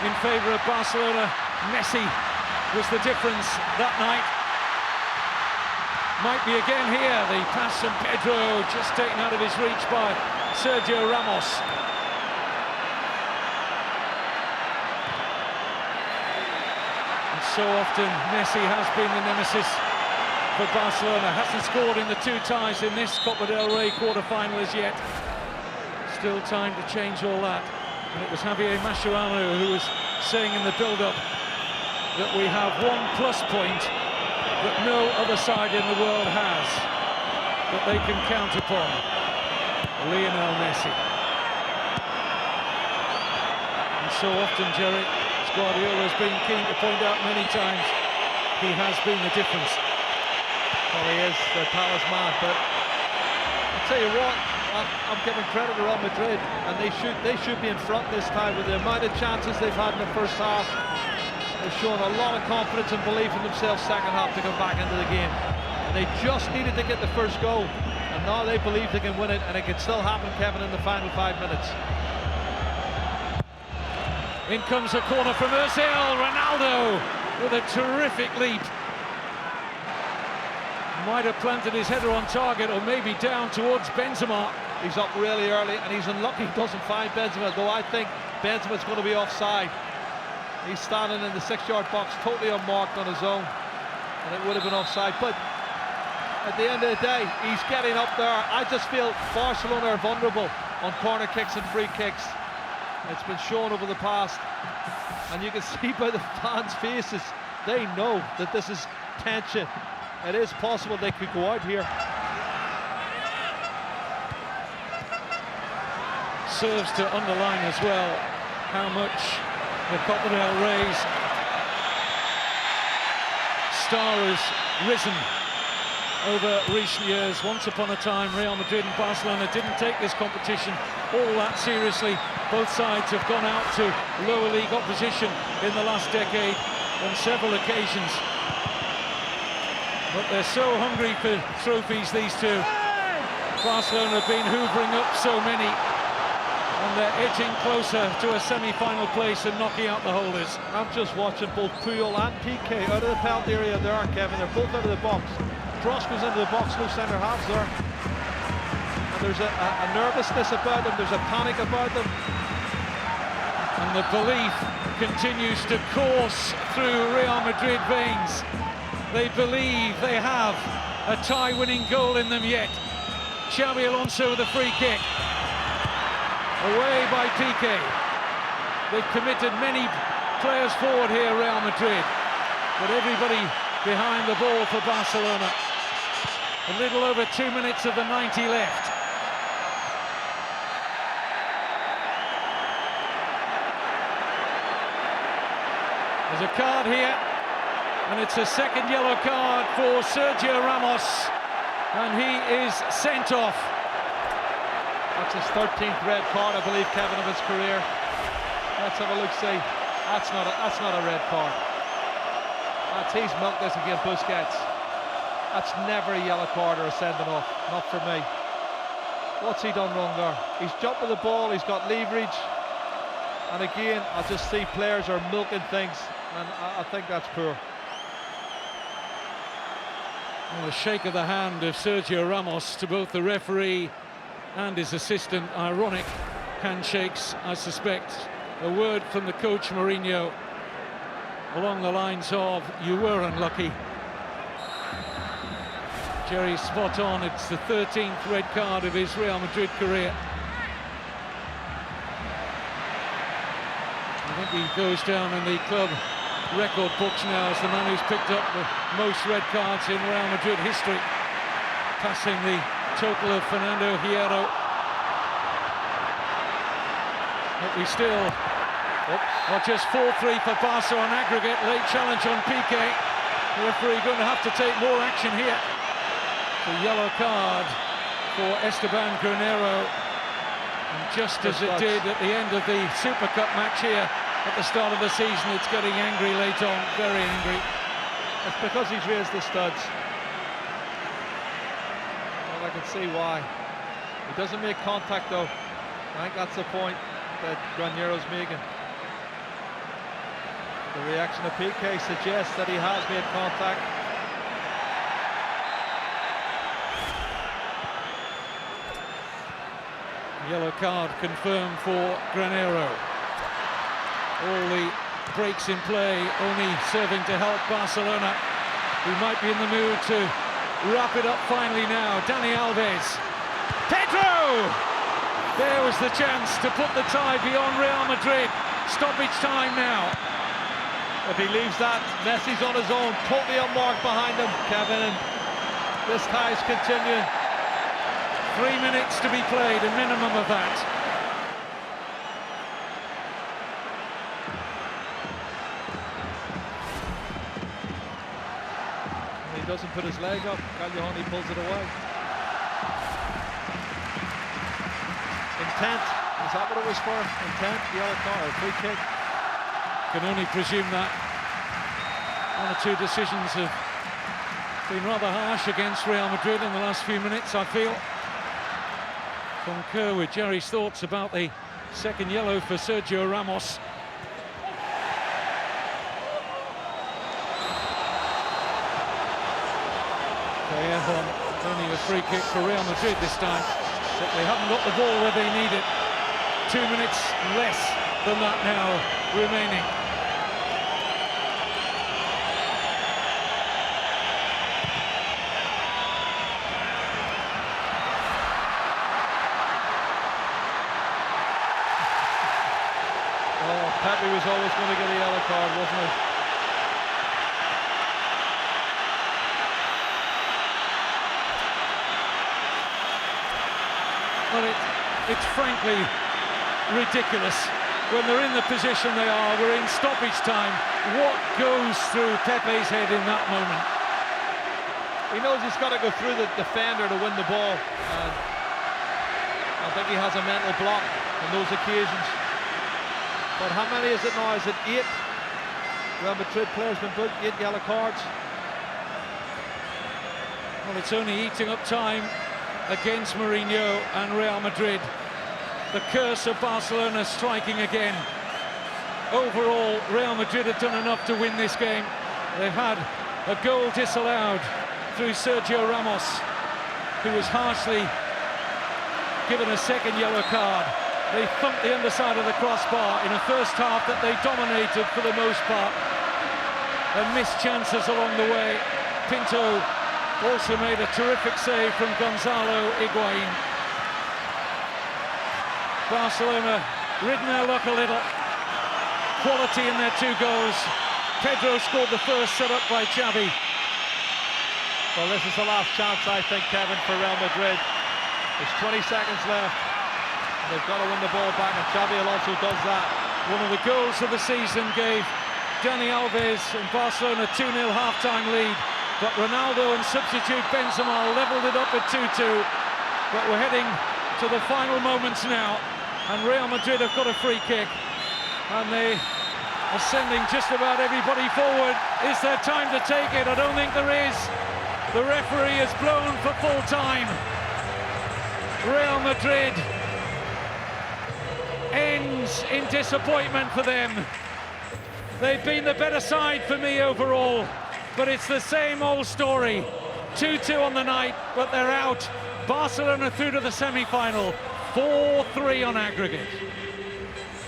in favour of Barcelona. Messi was the difference that night. Might be again here. The pass from Pedro just taken out of his reach by Sergio Ramos. So often Messi has been the nemesis for Barcelona. Hasn't scored in the two ties in this Copa del Rey quarter-final as yet. Still time to change all that. And it was Javier Mascherano who was saying in the build-up that we have one plus point that no other side in the world has, that they can count upon. Lionel Messi. And so often, Jerry, Guardiola has been keen to point out many times he has been the difference. Well, he is the talisman, but I'll tell you what, I'm giving credit to Real Madrid, and they should be in front this time with the amount of chances they've had in the first half. They've shown a lot of confidence and belief in themselves second half to come back into the game. And they just needed to get the first goal, and now they believe they can win it, and it can still happen, Kevin, in the final 5 minutes. In comes a corner from Ozil. Ronaldo with a terrific leap. Might have planted his header on target, or maybe down towards Benzema. He's up really early, and he's unlucky he doesn't find Benzema, though I think Benzema's going to be offside. He's standing in the 6-yard box, totally unmarked on his own, and it would have been offside. But at the end of the day, he's getting up there. I just feel Barcelona are vulnerable on corner kicks and free kicks. It's been shown over the past, and you can see by the fans' faces, they know that this is tension. It is possible they could go out here. Serves to underline as well how much the Copa del Rey's star has risen over recent years. Once upon a time, Real Madrid and Barcelona didn't take this competition all that seriously. Both sides have gone out to lower league opposition in the last decade on several occasions. But they're so hungry for trophies, these two. Barcelona have been hoovering up so many, and they're edging closer to a semi-final place and knocking out the holders. I'm just watching both Puyol and Piqué out of the penalty area there, Kevin. They're both out of the box. Cross goes into the box, no centre halves there. And there's a nervousness about them, there's a panic about them. And the belief continues to course through Real Madrid veins. They believe they have a tie-winning goal in them yet. Xabi Alonso with a free kick. Away by Piqué. They've committed many players forward here, Real Madrid. But everybody behind the ball for Barcelona. A little over 2 minutes of the 90 left. There's a card here, and it's a second yellow card for Sergio Ramos, and he is sent off. That's his 13th red card, I believe, Kevin, of his career. Let's have a look, see. That's not a red card. He's milked this against Busquets. That's never a yellow card or a sending off, not for me. What's he done wrong there? He's jumped with the ball, he's got leverage, and again, I just see players are milking things, and I think that's poor. Well, a shake of the hand of Sergio Ramos to both the referee and his assistant. Ironic handshakes, I suspect. A word from the coach, Mourinho, along the lines of, you were unlucky. Jerry's spot on. It's the 13th red card of his Real Madrid career. And think he goes down in the club record books now as the man who's picked up the most red cards in Real Madrid history, passing the total of Fernando Hierro. But we still are just 4-3 for Barca on aggregate. Late challenge on Piqué. The referee going to have to take more action here. The yellow card for Esteban Granero. And just as it did at the end of the Super Cup match here at the start of the season, it's getting angry late on, very angry. It's because he's raised the studs. Well, I can see why. He doesn't make contact though. I think that's the point that Granero's making. The reaction of Piqué suggests that he has made contact. Yellow card confirmed for Granero. All the breaks in play only serving to help Barcelona, who might be in the mood to wrap it up finally now. Dani Alves. Pedro! There was the chance to put the tie beyond Real Madrid. Stoppage time now. If he leaves that, Messi's on his own, totally unmarked behind him, Kevin, and this tie is continuing. 3 minutes to be played, a minimum of that. He doesn't put his leg up, Caglioni pulls it away. Intent, is that what it was for? Intent, yellow card, free kick. Can only presume that. One or two decisions have been rather harsh against Real Madrid in the last few minutes, I feel. Concur with Jerry's thoughts about the second yellow for Sergio Ramos. Callejon, only a free kick for Real Madrid this time. They haven't got the ball where they need it. 2 minutes less than that now remaining. Pepe was always going to get a yellow card, wasn't he? Well, it's frankly ridiculous when they're in the position they are. We're in stoppage time. What goes through Pepe's head in that moment? He knows he's got to go through the defender to win the ball, and I think he has a mental block on those occasions. But how many is it now? Is it 8? Real Madrid players been booked, 8 yellow cards. Well, it's only eating up time against Mourinho and Real Madrid. The curse of Barcelona striking again. Overall, Real Madrid have done enough to win this game. They've had a goal disallowed through Sergio Ramos, who was harshly given a second yellow card. They thumped the underside of the crossbar in a first half that they dominated for the most part, and missed chances along the way. Pinto also made a terrific save from Gonzalo Higuain. Barcelona ridden their luck a little. Quality in their 2 goals. Pedro scored the first, set up by Xavi. Well, this is the last chance, I think, Kevin, for Real Madrid. There's 20 seconds left. They've got to win the ball back, and Xavi Alonso does that. One of the goals of the season gave Dani Alves and Barcelona 2-0 half-time lead, but Ronaldo and substitute Benzema levelled it up at 2-2. But we're heading to the final moments now, and Real Madrid have got a free kick, and they are sending just about everybody forward. Is there time to take it? I don't think there is. The referee has blown for full time. Real Madrid ends in disappointment for them. They've been the better side for me overall, but it's the same old story. 2-2 on the night, but they're out. Barcelona through to the semi-final, 4-3 on aggregate.